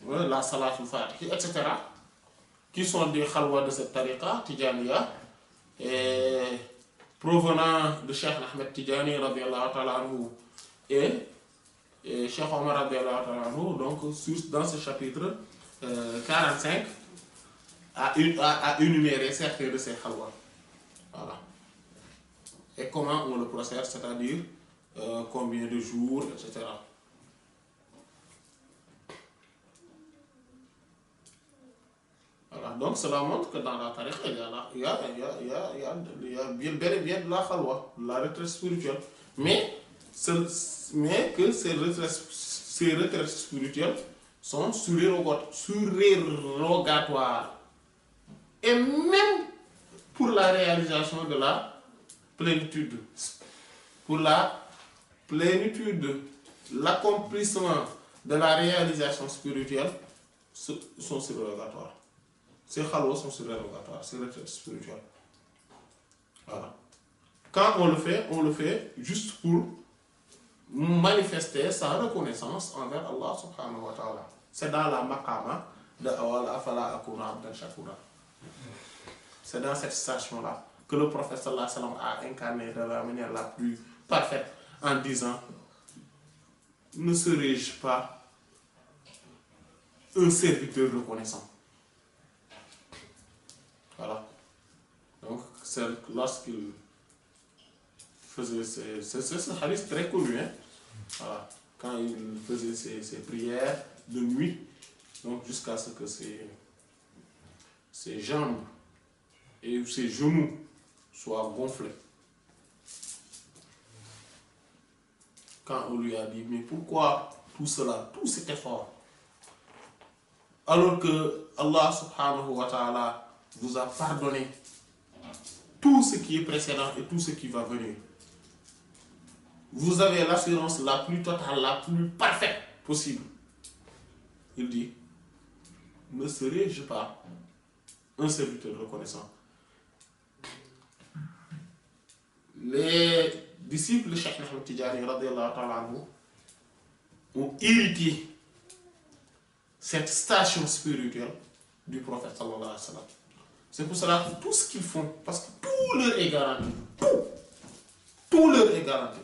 la salatul Fatiha, etc. qui sont des khalwa de cette tariqa Tijaniya, provenant de Cheikh Ahmed Tijani radiyallahu ta'ala anhu et Cheikh Omar radiyallahu ta'ala anhu, donc dans ce chapitre 45 à énumérer certains de ces khalwa. Voilà. Et comment on le procède, c'est-à-dire combien de jours, etc. Voilà. Donc cela montre que dans la tariqa, il y a bien, bel et bien de la khalwa, de la retraite spirituelle. Mais que ces retraites spirituelles sont surérogatoires. Et même pour la réalisation de la plénitude, pour la plénitude, l'accomplissement de la réalisation spirituelle sont surérogatoires. Ces khalwa sont surérogatoires, ces retraites spirituelles. Voilà. Quand on le fait juste pour manifester sa reconnaissance envers Allah subhanahu wa ta'ala. C'est dans la maqama de awal afala akuna abdan shakura. C'est dans cette station-là que le prophète sallallahu alayhi wa sallam a incarné de la manière la plus parfaite en disant: ne serais-je pas un serviteur reconnaissant? Voilà. Donc, c'est lorsqu'il faisait c'est ce hadith très connu, hein? Voilà. Quand il faisait ses prières de nuit, donc jusqu'à ce que ses jambes et ses genoux soient gonflés. Quand on lui a dit: mais pourquoi tout cela, tout cet effort, alors que Allah subhanahu wa ta'ala vous a pardonné tout ce qui est précédent et tout ce qui va venir? Vous avez l'assurance la plus totale, la plus parfaite possible. Il dit: ne serais-je pas un serviteur reconnaissant? Les disciples de Cheikh Ahmed Tijani radiyallahu ta'ala anhu ont hérité cette station spirituelle du prophète sallallahu alayhi wa sallam. C'est pour cela que tout ce qu'ils font, parce que tout leur est garanti, tout leur est garanti.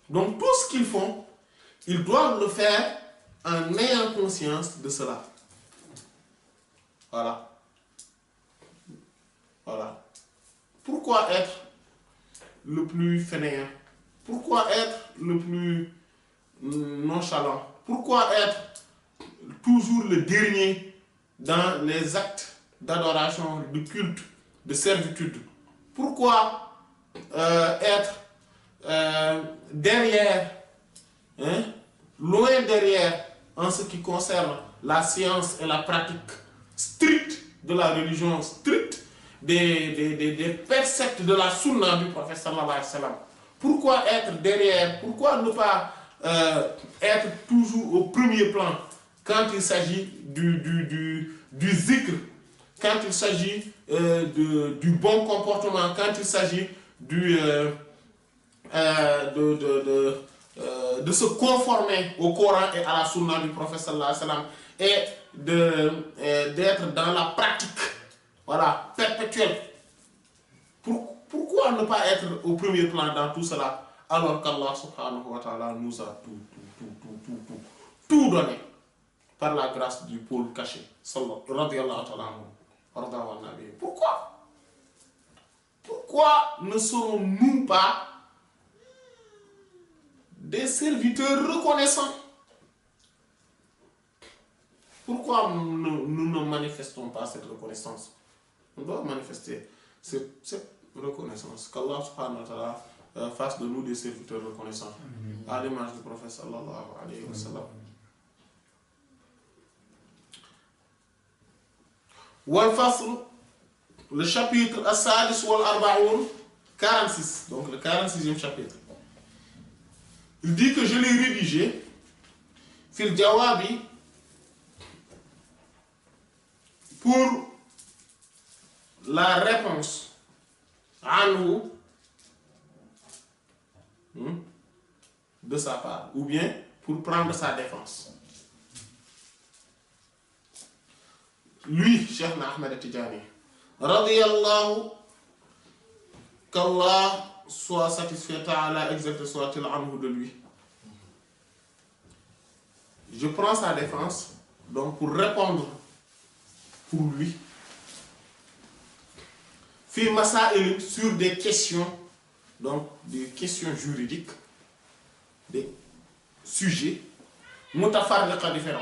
Donc tout ce qu'ils font, ils doivent le faire en ayant conscience de cela. Voilà. Voilà. Pourquoi être le plus fainéant? Pourquoi être le plus nonchalant? Pourquoi être toujours le dernier dans les actes d'adoration, de culte, de servitude? Pourquoi être derrière, hein, loin derrière en ce qui concerne la science et la pratique stricte de la religion, stricte des préceptes de la sunna du prophète sallallahu alayhi wa sallam? Pourquoi être derrière? Pourquoi ne pas être toujours au premier plan quand il s'agit du zikr, quand il s'agit du bon comportement, quand il s'agit de se conformer au Coran et à la sunna du prophète sallallahu alayhi wa sallam, et d'être dans la pratique, voilà, perpétuelle? Pourquoi ne pas être au premier plan dans tout cela, alors qu'Allah subhanahu wa ta'ala nous a tout donné par la grâce du pôle caché, radiyallahu ta'ala anhu. Pourquoi ne serons-nous pas des serviteurs reconnaissants? Pourquoi nous ne manifestons pas cette reconnaissance? On doit manifester cette reconnaissance, qu'Allah subhanahu wa ta'ala fasse de nous des serviteurs reconnaissants, à l'image du prophète sallallahu alayhi wa sallam. Wal fasl, le chapitre as-sadis wal arba'un, 46, donc le 46e chapitre. il dit que je l'ai rédigé fil jawabi pour la réponse anhu de sa part, ou bien pour prendre sa défense. Lui, Cheikh Ahmed Tidjani, radiyallahu, qu'Allah soit satisfait, ta'ala, exalté soit-il anhu de lui. Je prends sa défense, donc pour répondre pour lui, fi masail sur des questions, donc des questions juridiques, des sujets mutafarriqa différents.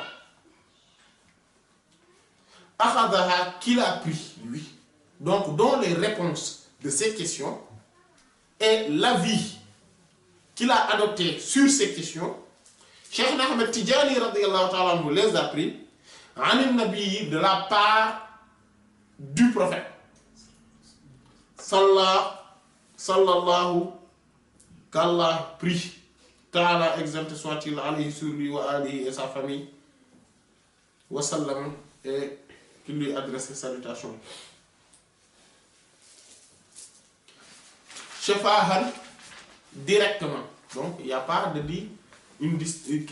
Akhadaha, qu'il a pris, lui, donc dont les réponses de ces questions et l'avis qu'il a adopté sur ces questions, Cheikh Ahmed Tidjani radiyallahu ta'ala anhu les a pris an nabi, de la part du prophète sallallahu, qu'Allah prie, ta'ala exempté soit-il, alayhi sur lui wa alihi et sa famille, wa sallam, et qu'il lui adresse ses salutations. Shafahan, directement, donc il n'y a pas de dit il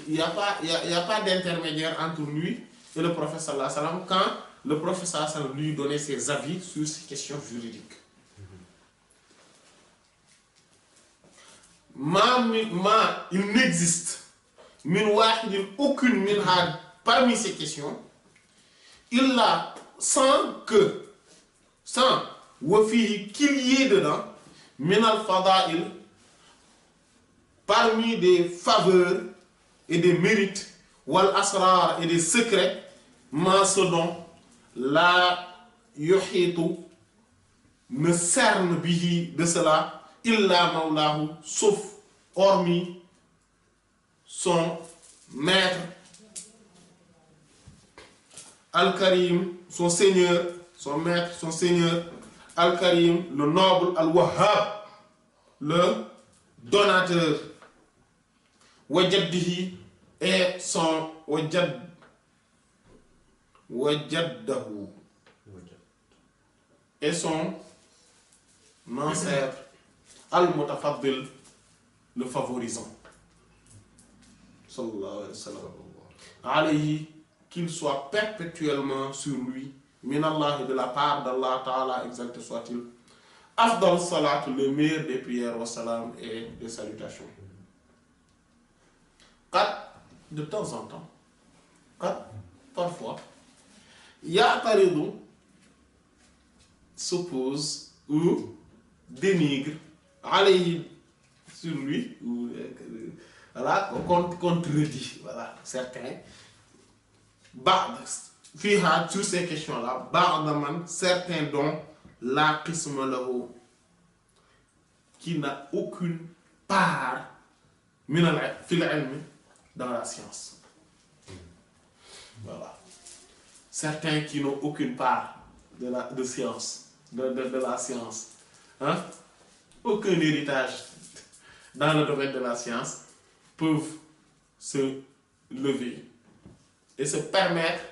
n'y a pas d'intermédiaire entre lui et le prophète sallallahu alayhi wa sallam quand le prophète sallallahu alayhi wa sallam lui donnait ses avis sur ces questions juridiques. Il n'existe aucune minha parmi ces questions, illa sans wafihi, qu'il y ait dedans min al fadail, parmi des faveurs et des mérites, wal asrar, et des secrets, ma ce dont la yuhitu ne cerne bihi de cela illa mawlahu, sauf hormis son maître al-Karim, son seigneur, son maître, son seigneur al-Karim, le noble, al-Wahhab, le donateur, wajaddihi, et son wajaddahu, et son ancêtre al-Mutafaddil, le favorisant, sallallahu alayhi wa sallam, alayhi, qu'il soit perpétuellement sur lui, min Allah, de la part d'Allah ta'ala, exalté soit-il, afdal salat, le meilleur des prières, wa salam, et des salutations. De temps en temps, parfois, ya'taridu, s'oppose ou dénigre, alayhi, sur lui, ou voilà, contredit, voilà, certains, fiha, sur ces questions-là, ba'daman, certains dont la qisma lahu, qui n'a aucune part fil ilmi, dans la science. Voilà. Certains qui n'ont aucune part de science, de la science, hein? Aucun héritage dans le domaine de la science, peuvent se lever et se permettre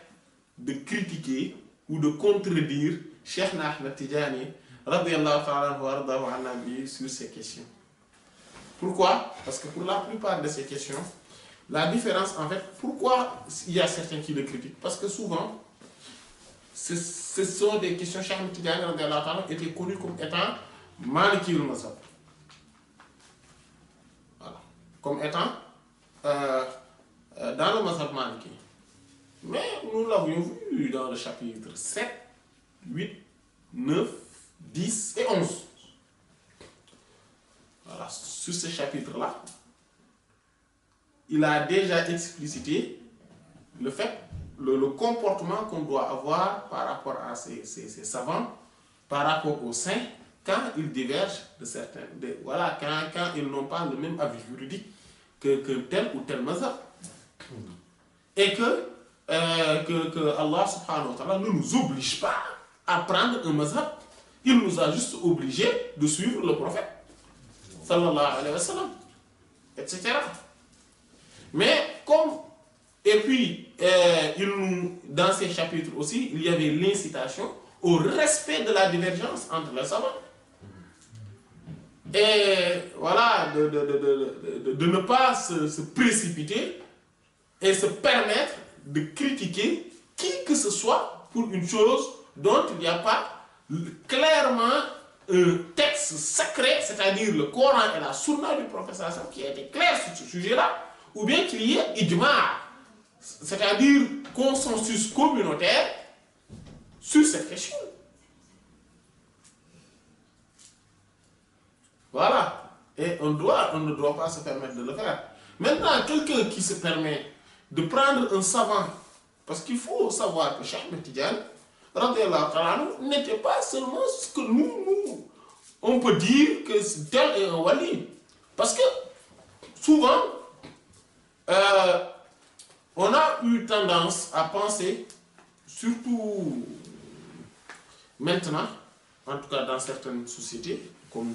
de critiquer ou de contredire Cheikh Ahmed Tidjani radiyallahu ta'ala anhu sur ces questions. Pourquoi? Parce que pour la plupart de ces questions, la différence, en fait, pourquoi il y a certains qui le critiquent? Parce que souvent, ce sont des questions, Cheikh Ahmed Tidjani radiyallahu ta'ala était connu comme étant Maliki al-Mazhab. Voilà. Comme étant dans le Mazhab Maliki. Mais nous l'avions vu dans le chapitre 7, 8, 9, 10 et 11. Voilà, sur ce chapitre-là, il a déjà explicité le fait, le comportement qu'on doit avoir par rapport à ces savants, par rapport aux saints, quand ils divergent de certains, voilà, quand ils n'ont pas le même avis juridique que tel ou tel mazhab. Et que Allah subhanahu wa ta'ala ne nous oblige pas à prendre un mazhab, il nous a juste obligés de suivre le prophète sallallahu alayhi wa sallam, etc. Mais comme, et puis, dans ces chapitres aussi, il y avait l'incitation au respect de la divergence entre les savants. Et voilà, de ne pas se précipiter et se permettre de critiquer qui que ce soit pour une chose dont il n'y a pas clairement un texte sacré, c'est-à-dire le Coran et la Sunna du professeur qui a été clair sur ce sujet-là, ou bien qu'il y ait ijma', c'est-à-dire consensus communautaire sur cette question. Voilà. Et on ne doit pas se permettre de le faire. Maintenant, quelqu'un qui se permet de prendre un savant, parce qu'il faut savoir que Cheikh Ahmed Tidiane, radiyallahu ta'ala, n'était pas seulement ce que nous, on peut dire que tel est un wali. Parce que souvent, on a eu tendance à penser, surtout maintenant, en tout cas dans certaines sociétés, comme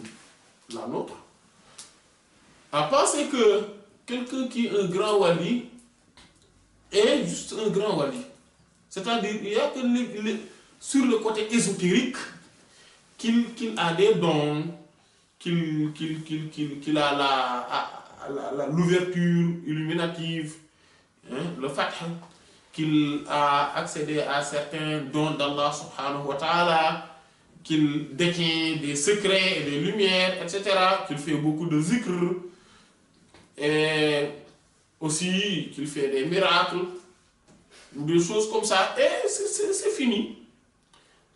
la nôtre, à penser que quelqu'un qui est un grand wali est juste un grand wali. C'est-à-dire il y a que sur le côté ésotérique qu'il a des dons, qu'il a l'ouverture illuminative, hein, le fath, qu'il a accédé à certains dons d'Allah subhanahu wa ta'ala, qu'il détient des secrets et des lumières, etc., qu'il fait beaucoup de zikr, et aussi qu'il fait des miracles, des choses comme ça, et c'est fini.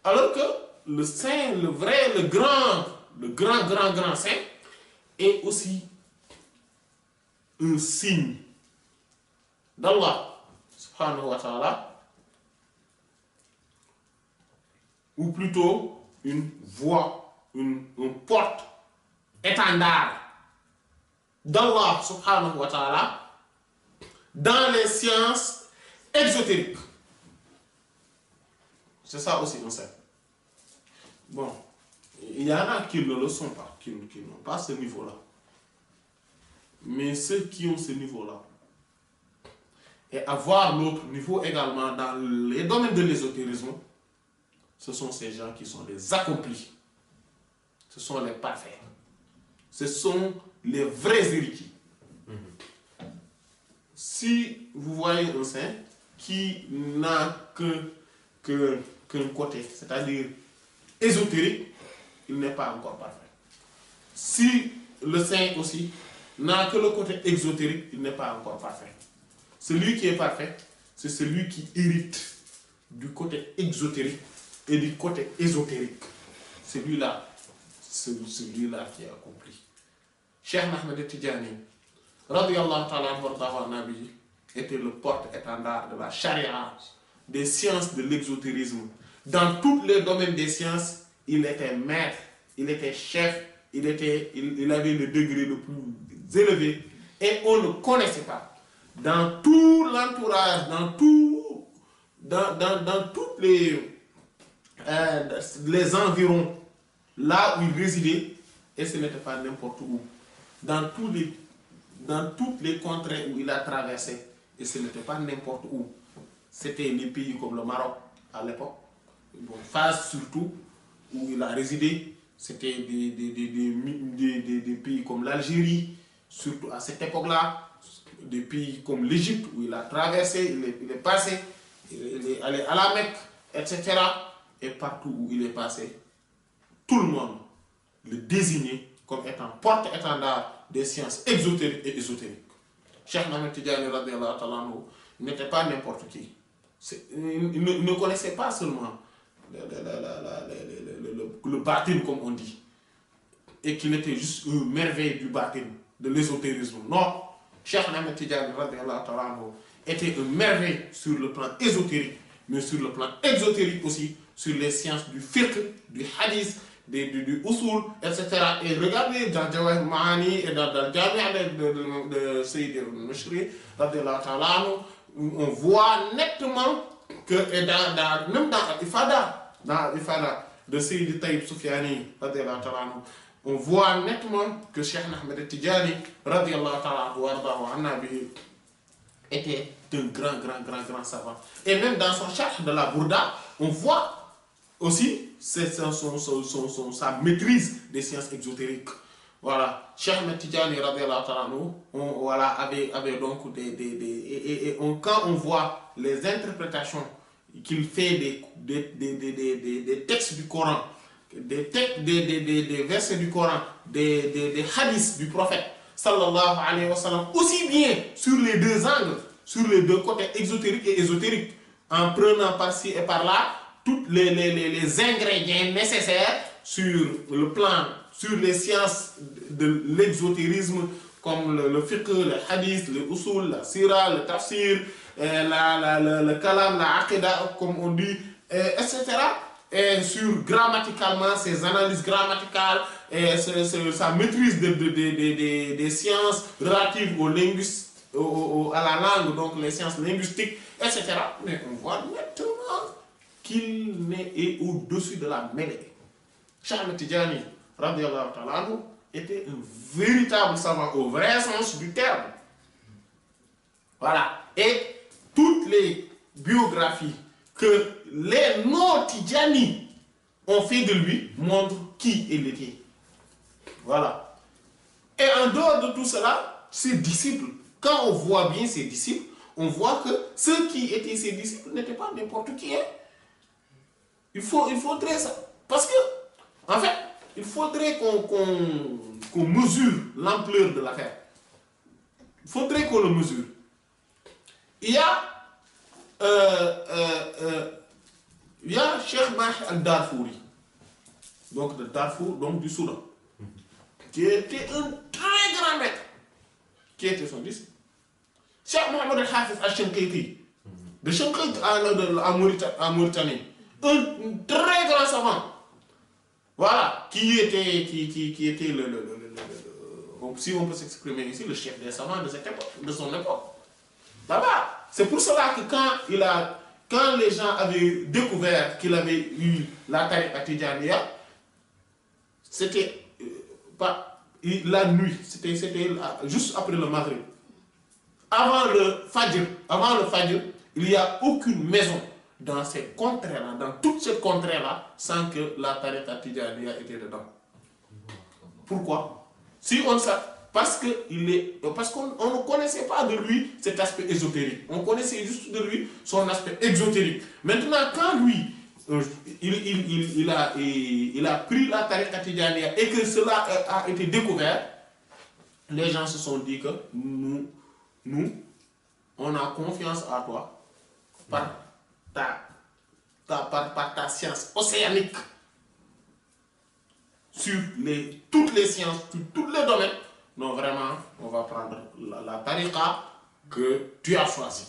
Alors que le saint, le vrai, le grand saint, est aussi un signe d'Allah, subhanahu wa ta'ala, ou plutôt une voix, une porte-étendard d'Allah subhanahu wa ta'ala dans les sciences exotériques. C'est ça aussi on sait. Bon, il y en a qui ne le sont pas, qui n'ont pas ce niveau-là. Mais ceux qui ont ce niveau-là, et avoir l'autre niveau également dans les domaines de l'ésotérisme, ce sont ces gens qui sont les accomplis. Ce sont les parfaits. Ce sont les vrais héritiers. Si vous voyez un saint qui n'a qu'un côté, c'est-à-dire ésotérique, il n'est pas encore parfait. Si le saint aussi n'a que le côté exotérique, il n'est pas encore parfait. Celui qui est parfait, c'est celui qui hérite du côté exotérique et du côté ésotérique. Celui-là qui est accompli. Cheikh Ahmed Tidiane, radiyallahu ta'ala anhu, était le porte-étendard de la charia, des sciences de l'exotérisme. Dans tous les domaines des sciences, il était maître, il était chef, il avait le degré le plus élevé et on ne connaissait pas. Dans tout l'entourage, dans toutes les environs, là où il résidait, et ce n'était pas n'importe où, dans toutes les contrées où il a traversé, et ce n'était pas n'importe où, c'était les pays comme le Maroc à l'époque, bon, Fès surtout, où il a résidé, c'était des pays comme l'Algérie, surtout à cette époque-là, des pays comme l'Égypte où il a traversé, il est passé, il est allé à la Mecque, etc. Et partout où il est passé, tout le monde le désignait comme étant porte-étendard des sciences exotériques et ésotériques. Cheikh Ahmed Tidiane radiyallahu ta'ala anhu n'était pas n'importe qui. Il ne connaissait pas seulement le bâtiment comme on dit, et qu'il était juste une merveille du bâtiment, de l'ésotérisme. Non, Cheikh Ahmed Tidiane radiyallahu ta'ala anhu était une merveille sur le plan ésotérique, mais sur le plan exotérique aussi, sur les sciences du fiqh, du hadith, du usul, etc. Et regardez dans Jawahir Ma'ani et dans le Jami'a de Sayyid al-Mashri, on voit nettement que, et même dans l'Ifada de Sayyid Taïb Soufiani, on voit nettement que Cheikh Ahmed Tidjani, radiallahu ta'ala anhu, était un grand savant. Et même dans son charh de la Bourda, on voit aussi sa maîtrise des sciences exotériques. Voilà, Cheikh Ahmed Tidjani voilà, avait donc quand on voit les interprétations qu'il fait des textes du Coran, des versets du Coran, des hadiths du prophète, sallallahu alayhi wa sallam, aussi bien sur les deux angles, sur les deux côtés exotériques et ésotériques, en prenant par-ci et par-là tous les ingrédients nécessaires sur le plan, sur les sciences de l'exotérisme, comme le fiqh, le hadith, le usul, la sira, le tafsir, le kalam, la aqidah, comme on dit, etc. Et sur grammaticalement, ses analyses grammaticales, et sa maîtrise des sciences relatives à la langue, donc les sciences linguistiques, etc. Mais on voit nettement qu'il est au-dessus de la mêlée. Cheikh Ahmed Tidjani, radiyallahu ta'ala, était un véritable savant au vrai sens du terme. Voilà. Et toutes les biographies que les non-Tidjani ont fait de lui montrent qui il était. Voilà. Et en dehors de tout cela, ses disciples, quand on voit bien ses disciples, on voit que ceux qui étaient ses disciples n'étaient pas n'importe qui. Il faudrait ça. Parce que, en fait, il faudrait qu'on mesure l'ampleur de l'affaire. Il faudrait qu'on le mesure. Il y a Cheikh Mahi al-Darfouri, donc de Darfour, donc du Soudan, qui était un très grand maître, qui était son disciple. Cheikh Mohamed al-Hafiz al-Shanqiti, de Shanqiti en Mauritanie, un très grand savant. Voilà, qui était si on peut s'exprimer ici, le chef des savants de cette époque, de son époque. Là-bas, c'est pour cela que quand les gens avaient découvert qu'il avait eu la tariqa Tidjaniya, c'était la nuit, c'était juste après le Maghrib. Avant le Fajr, il n'y a aucune maison dans ces contrées-là, dans toutes ces contrées-là, sans que la tariqa Tidjaniya était dedans. Pourquoi? Parce qu'on ne connaissait pas de lui cet aspect ésotérique. On connaissait juste de lui son aspect exotérique. Maintenant, quand lui, il a pris la tariqa Tidjaniya et que cela a été découvert, les gens se sont dit que nous, on a confiance à toi par ta science océanique sur toutes les sciences, sur tous les domaines. Non, vraiment, on va prendre la tariqa que tu as choisie.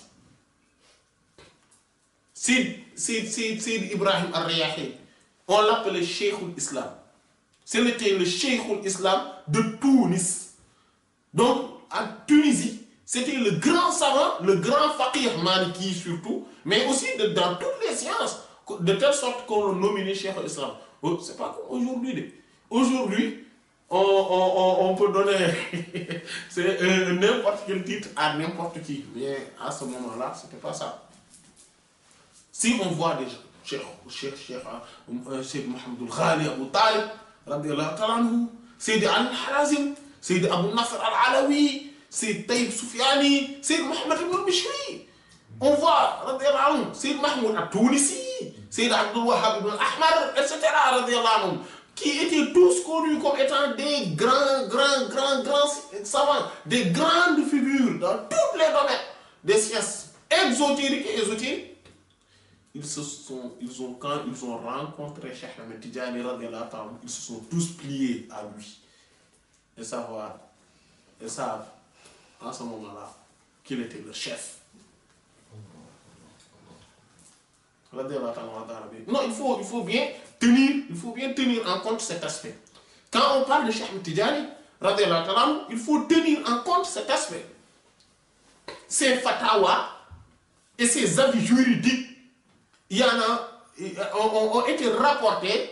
Sid Ibrahim al-Riyahi, on l'appelait Cheikhul Islam. C'était le Cheikhul Islam de Tunis. Donc, en Tunisie, c'était le grand savant, le grand faqih maliki surtout, mais aussi dans toutes les sciences, de telle sorte qu'on le nominait Cheikhul Islam. C'est pas comme aujourd'hui. Aujourd'hui, on peut donner n'importe quel titre à n'importe qui. Mais à ce moment-là, ce n'était pas ça. Si on voit des gens, Cheikh Mohamed Ghali Abu Talib, radiyallahu ta'ala anhu, Seydi Ali al-Harazim, Seydi Abu Nasr al-Alawi, Seydi Taïb Soufiani, Seydi Mohamed ibn Bishri. On voit, radiyallahu anhu, Seydi Mahmoud al-Tounisi, Seydi Abdul Wahhab ibn al-Ahmar, etc., radiyallahu anhu, qui étaient tous connus comme étant des grands savants, des grandes figures dans tous les domaines des sciences exotériques et ésotériques. Quand ils ont rencontré Cheikh Ahmed Tidjani, ils se sont tous pliés à lui. Et savent en ce moment-là qu'il était le chef. Non, il faut bien tenir en compte cet aspect. Quand on parle de Cheikh Ahmed Tidjani, il faut tenir en compte cet aspect. Ces fatwas et ces avis juridiques, ont été rapportés,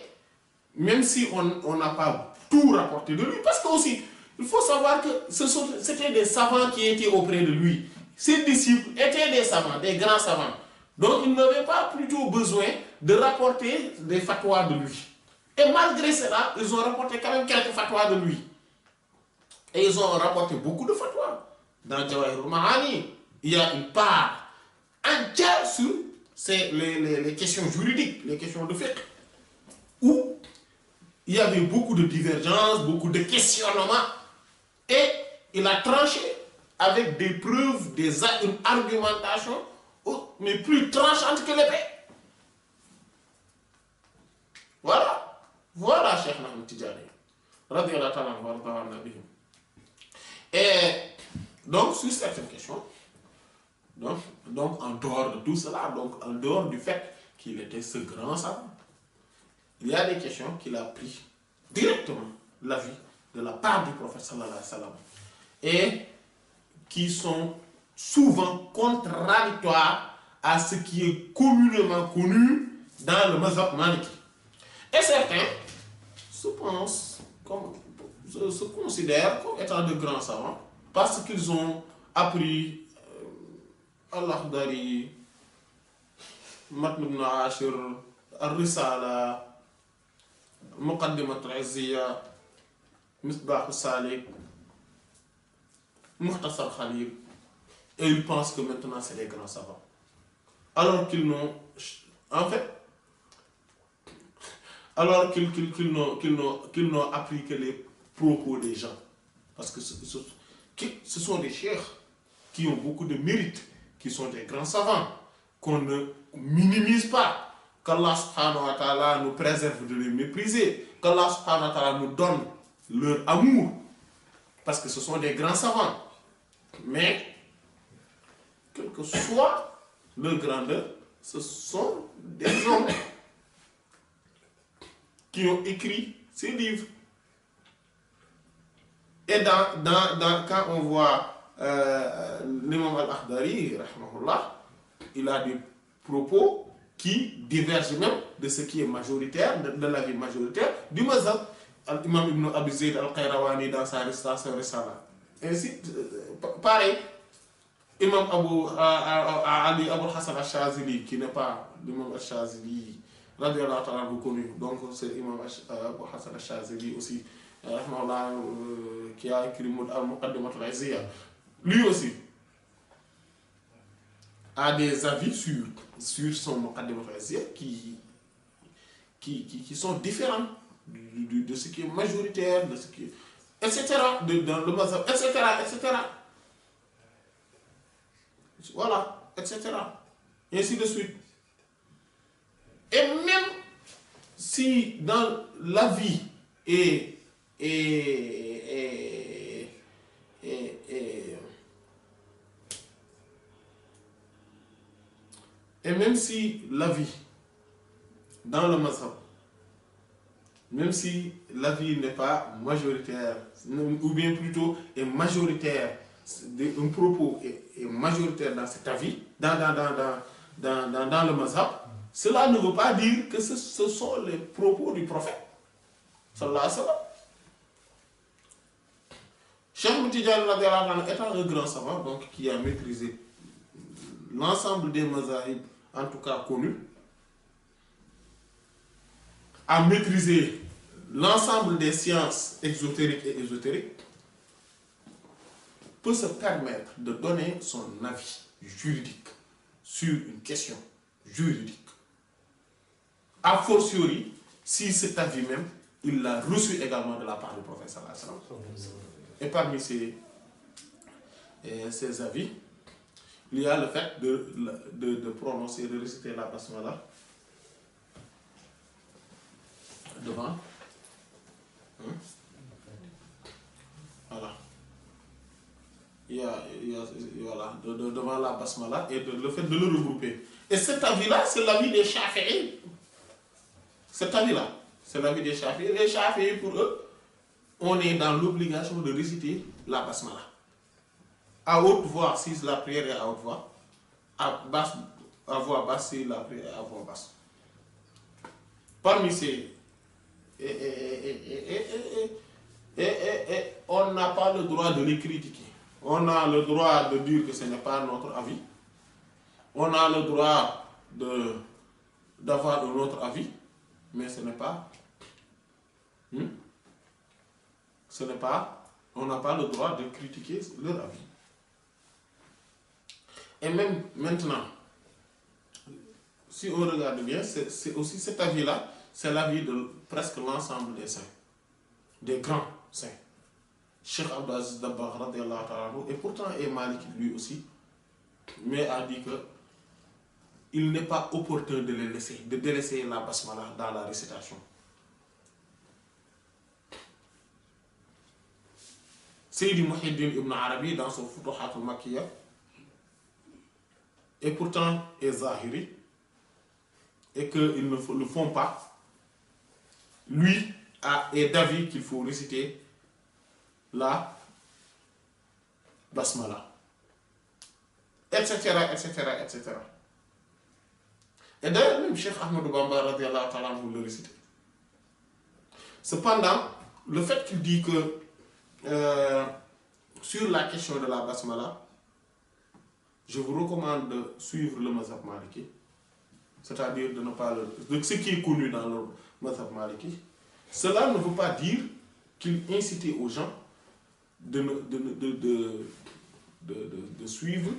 même si on n'a pas tout rapporté de lui, parce que aussi, il faut savoir que c'était des savants qui étaient auprès de lui. ses disciples étaient des savants, des grands savants. Donc, ils n'avaient pas plutôt besoin de rapporter des fatwas de lui. Et malgré cela, ils ont rapporté quand même quelques fatwas de lui. Et ils ont rapporté beaucoup de fatwas. Dans Jawahir al-Ma'ani, il y a une part entière sur les questions juridiques, les questions de fiqh, où il y avait beaucoup de divergences, beaucoup de questionnements. Et il a tranché avec des preuves, une argumentation, mais plus tranchante que l'épée. Voilà. Voilà, Cheikh Ahmed Tidjani. Radiyallahu ta'ala anhu. Et donc, sur certaines questions, donc en dehors de tout cela, donc en dehors du fait qu'il était ce grand savant, il y a des questions qu'il a pris directement l'avis de la part du prophète sallallahu alayhi wa sallam et qui sont souvent contradictoires à ce qui est communément connu dans le mazhab maliki. Et certains se considèrent comme étant de grands savants parce qu'ils ont appris Al-Akhdari, Matn ibn Ashir, Al-Risala, Muqaddimat al-Izziya, Misbah al-Salik, Mukhtasar Khalil, et ils pensent que maintenant c'est des grands savants. Alors qu'ils n'ont, en fait, alors qu'ils n'ont appris que les propos des gens. Parce que ce sont des cheikhs qui ont beaucoup de mérite, qui sont des grands savants, qu'on ne minimise pas, qu'Allah subhanahu wa ta'ala nous préserve de les mépriser, qu'Allah subhanahu wa ta'ala nous donne leur amour, parce que ce sont des grands savants. Mais, quelle que soit leur grandeur, ce sont des hommes qui ont écrit ces livres. Et quand on voit l'imam al-Akhdari, il a des propos qui divergent même de ce qui est majoritaire, de la vie majoritaire du mazhab. L'imam Ibn Abi Zayd al-Qayrawani dans sa Risala. Ainsi, pareil, imam Ali Abu Hassan al-Shazili, qui n'est pas l'imam al-Shazili, radiyallahu ta'ala connu, donc c'est l'imam Abu Hassan al-Shazili aussi, qui a écrit Al-Muqaddimat al-Izziya. Lui aussi a des avis sur son Muqaddimat al-Izziya qui sont différents de ce qui est majoritaire, de ce qui est, etc., dans le mazhab, etc., etc. Voilà, etc. Et ainsi de suite. Et même si dans la vie et même si la vie dans le mazhab, même si la vie n'est pas majoritaire, ou bien plutôt est majoritaire, un propos est majoritaire dans cet avis, dans le mazhab, cela ne veut pas dire que ce sont les propos du prophète. Sallallahu alayhi wa sallam. Cheikh Ahmed Tidjani étant un grand savant, donc qui a maîtrisé l'ensemble des mazahib, en tout cas connus, a maîtrisé l'ensemble des sciences exotériques et ésotériques, peut se permettre de donner son avis juridique sur une question juridique. A fortiori, si cet avis même, il l'a reçu également de la part du prophète sallallahu alayhi wa sallam. Et parmi ces avis, il y a le fait de prononcer, de réciter la basmala devant. Voilà. Voilà, devant la basmala et le fait de le regrouper. Et cet avis-là, c'est l'avis des Shafi'i. Cet avis-là, c'est l'avis des Shafi'i. Les Shafi'i, pour eux, on est dans l'obligation de réciter la basmala. À haute voix, si la prière est à haute voix. À voix basse, si la prière est à voix basse. Parmi ces... Et on n'a pas le droit de les critiquer. On a le droit de dire que ce n'est pas notre avis. On a le droit d'avoir un autre avis, mais ce n'est pas... on n'a pas le droit de critiquer leur avis. Et même maintenant, si on regarde bien, c'est aussi cet avis-là, c'est l'avis de presque l'ensemble des saints, des grands saints. Cheikh Abdou Aziz Dabakh radiyallahu ta'ala anhu, et pourtant est Maliki lui aussi, mais a dit que il n'est pas opportun de délaisser la basmala dans la récitation. Sayyidi Muhyiddin Ibn Arabi, dans son Futuhat al-Makkiyya, et pourtant est Zahiri, et qu'ils ne le font pas, lui est d'avis qu'il faut réciter la basmala, etc., etc., etc. Et d'ailleurs, même Cheikh Ahmadou Bamba radiyallahu ta'ala anhu le réciter. Cependant, le fait qu'il dit que sur la question de la basmala, je vous recommande de suivre le mazhab maliki, c'est-à-dire de ne pas de ce qui est connu dans le mazhab maliki. Cela ne veut pas dire qu'il incitait aux gens de suivre,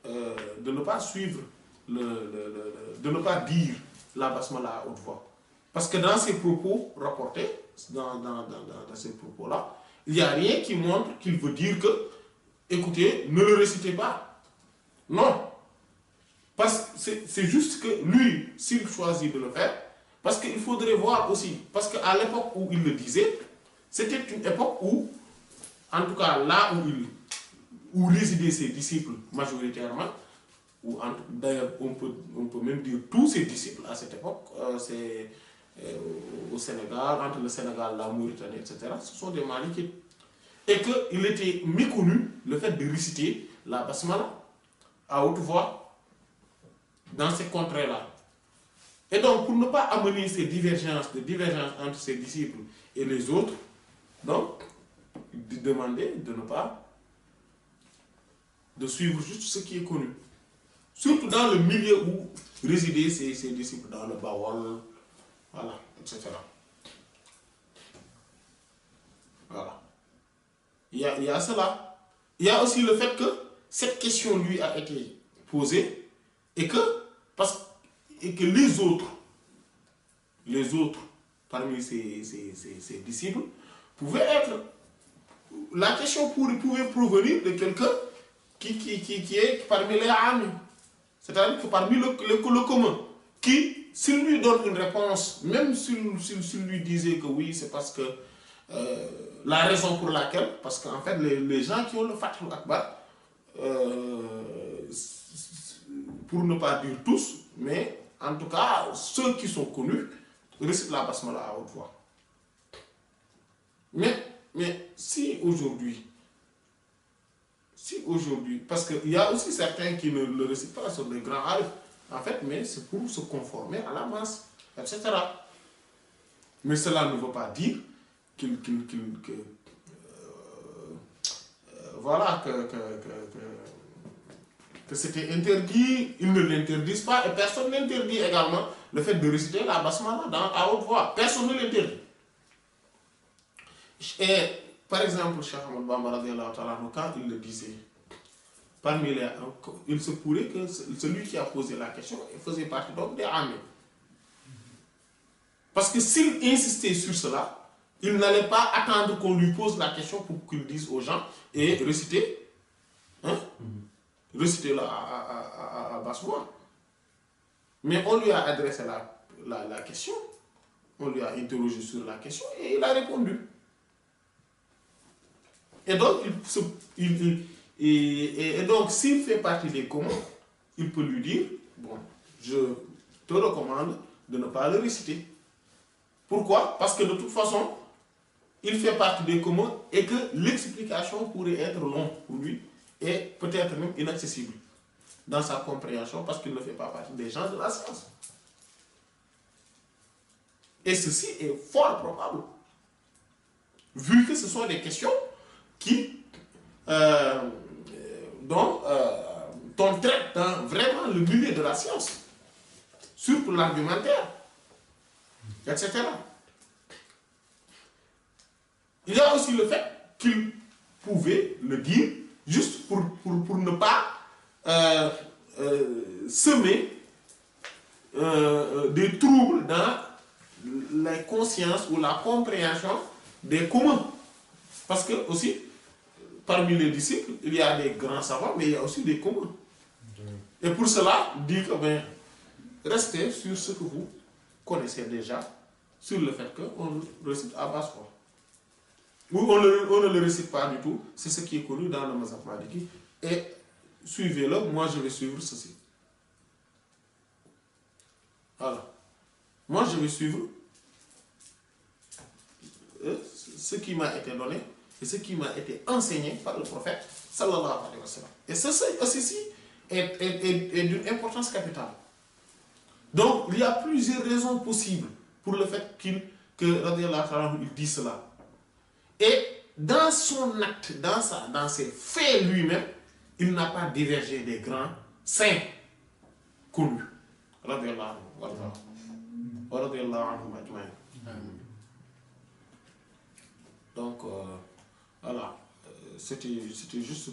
de ne pas suivre, de ne pas dire la basmala à haute voix. Parce que dans ces propos rapportés, dans ces propos-là, il n'y a rien qui montre qu'il veut dire que, écoutez, ne le récitez pas. Non. Parce que c'est juste que lui, s'il choisit de le faire, parce qu'il faudrait voir aussi, parce qu'à l'époque où il le disait, c'était une époque où, en tout cas là où résidaient ses disciples majoritairement, d'ailleurs on peut même dire tous ses disciples à cette époque, c'est au Sénégal, entre le Sénégal, la Mauritanie, etc., ce sont des Malikites. Et qu'il était méconnu le fait de réciter la basmala à haute voix dans ces contrées-là. Et donc, pour ne pas amener ces divergences entre ses disciples et les autres, donc, il demandait de ne pas de suivre juste ce qui est connu. Surtout dans le milieu où résidaient ses disciples, dans le Bawol, voilà, etc. Voilà. Il y a cela. Il y a aussi le fait que cette question lui a été posée et que les autres parmi ses disciples pouvaient être... La question pouvait provenir de quelqu'un qui est parmi les amis. C'est-à-dire que parmi le commun, qui, s'il lui donne une réponse, même s'il lui disait que oui, c'est parce que la raison pour laquelle, parce qu'en fait, les gens qui ont le Fathul Akbar, pour ne pas dire tous, mais en tout cas, ceux qui sont connus, récitent la basmala à haute voix. Mais si aujourd'hui, parce qu'il y a aussi certains qui ne le récitent pas, sont des grands arifs, en fait, mais c'est pour se conformer à la masse, etc. Mais cela ne veut pas dire voilà, que c'était interdit, ils ne l'interdisent pas, et personne n'interdit également le fait de réciter la basmala à haute voix. Personne ne l'interdit. Et par exemple, Cheikh Ahmadou Bamba radiyallahu ta'ala anhu, quand il le disait, il se pourrait que celui qui a posé la question faisait partie donc des amis. Parce que s'il insistait sur cela, il n'allait pas attendre qu'on lui pose la question pour qu'il dise aux gens et réciter, réciter à basse voix. Mais on lui a adressé la question, on lui a interrogé sur la question et il a répondu. Et donc, donc s'il fait partie des communs, il peut lui dire, bon, je te recommande de ne pas le réciter. Pourquoi? Parce que de toute façon, il fait partie des communs et que l'explication pourrait être longue pour lui et peut-être même inaccessible dans sa compréhension parce qu'il ne fait pas partie des gens de la science. Et ceci est fort probable, vu que ce sont des questions qui dont on traite dans vraiment le milieu de la science, surtout l'argumentaire, etc. Il y a aussi le fait qu'il pouvait le dire juste pour ne pas semer des troubles dans la conscience ou la compréhension des communs. Parce que aussi, parmi les disciples, il y a des grands savants, mais il y a aussi des communs. Et pour cela, dit que restez sur ce que vous connaissez déjà, sur le fait qu'on récite à basse voix. Ou on ne le récite pas du tout, c'est ce qui est connu dans le mazhab maliki. Et suivez-le, moi je vais suivre ceci. Voilà. Moi je vais suivre ce qui m'a été donné et ce qui m'a été enseigné par le prophète sallallahu alayhi wa sallam. Et ceci est d'une importance capitale. Donc il y a plusieurs raisons possibles pour le fait que radiyallahu ta'ala il dit cela. Et dans son acte, dans ses faits lui-même, il n'a pas divergé des grands saints connus. Radiyallahu anhu. Donc, voilà, c'était juste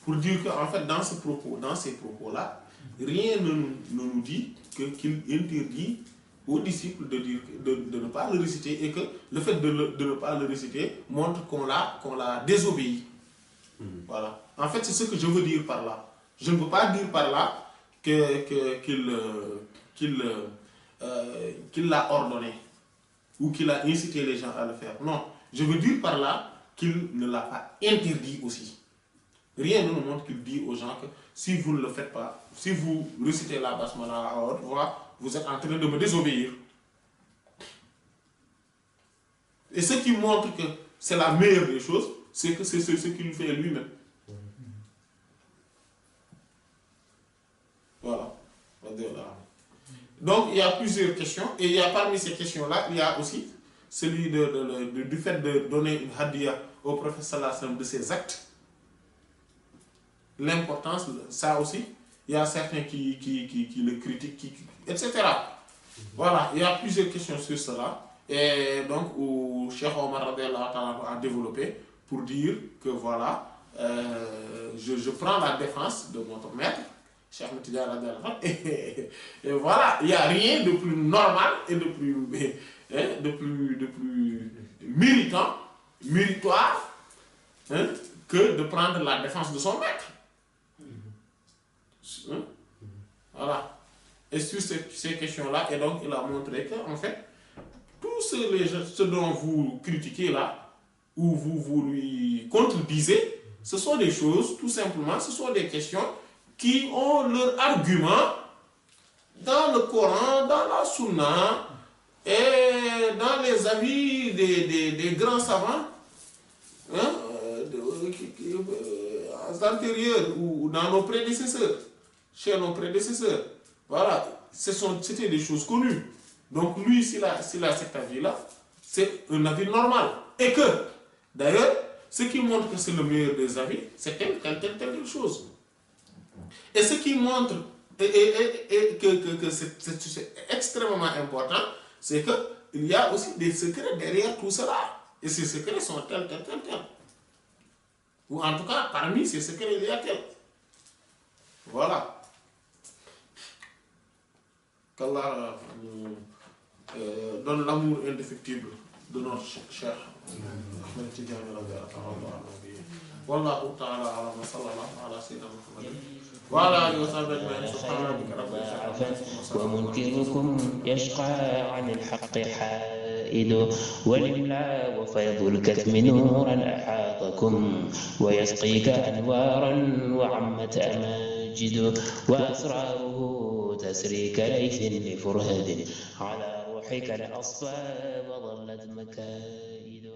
pour dire qu'en fait, dans ces propos-là, rien ne nous dit qu'il interdit aux disciples de ne pas le réciter et que le fait de ne pas le réciter montre qu'on l'a désobéi. Voilà. En fait, c'est ce que je veux dire par là. Je ne veux pas dire par là qu'il l'a ordonné ou qu'il a incité les gens à le faire. Non. Je veux dire par là qu'il ne l'a pas interdit aussi. Rien ne nous montre qu'il dit aux gens que si vous ne le faites pas, si vous récitez la basmala à haute voix, vous êtes en train de me désobéir. Et ce qui montre que c'est la meilleure des choses, c'est que c'est ce qu'il fait lui-même. Voilà. Donc il y a plusieurs questions, et il y a parmi ces questions-là, il y a aussi celui du fait de donner une hadiya au prophète sallallahu alayhi wa sallam de ses actes. L'importance, ça aussi, il y a certains qui le critiquent, etc. Voilà, il y a plusieurs questions sur cela. Et donc, où Cheikh Omar a développé pour dire que voilà, je prends la défense de notre maître, Cheikh Ahmed et voilà, il n'y a rien de plus normal et de plus méritoire que de prendre la défense de son maître. Voilà. Et sur ces questions-là, et donc il a montré que, en fait, tout ce dont vous critiquez là, ou vous lui contredisez, ce sont des choses, tout simplement, ce sont des questions qui ont leur argument dans le Coran, dans la Sunna, et dans les avis des grands savants, antérieurs, ou dans nos prédécesseurs, chez nos prédécesseurs. Voilà, c'était des choses connues. Donc lui, s'il a cet avis-là, c'est un avis normal. Et que, d'ailleurs, ce qui montre que c'est le meilleur des avis, c'est telle chose. Et ce qui montre que c'est extrêmement important, c'est qu'il y a aussi des secrets derrière tout cela. Et ces secrets sont tels. Ou en tout cas, parmi ces secrets, il y a tel. Voilà. Qu'Allah donne l'amour indéfectible de notre cher Ahmed Tidiane radiyallahu anhu. Wallahu ta'ala a'lam wa sallallahu ala sayyidina Muhammad wa ala alihi wa sahbihi subhanaka rabbika ومنكركم يشقى عن الحق حائد ولله وفيض الكتم نورا أحاطكم ويسقيك أنوارا وعمت أماجد وأسراره تسري كليث لفرهد على روحك الأصفى وظلت مكائد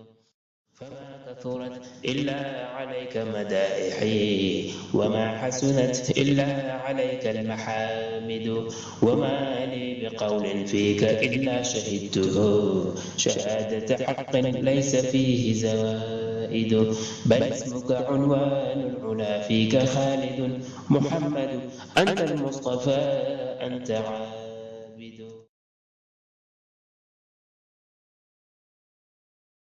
فما كثرت إلا عليك مدائحي وما حسنت إلا عليك المحامد وما لي بقول فيك إلا شهدته شهادة حق ليس فيه زوائد زائد بل اسمك عنوان العلا فيك خالد محمد أنت المصطفى أنت عالم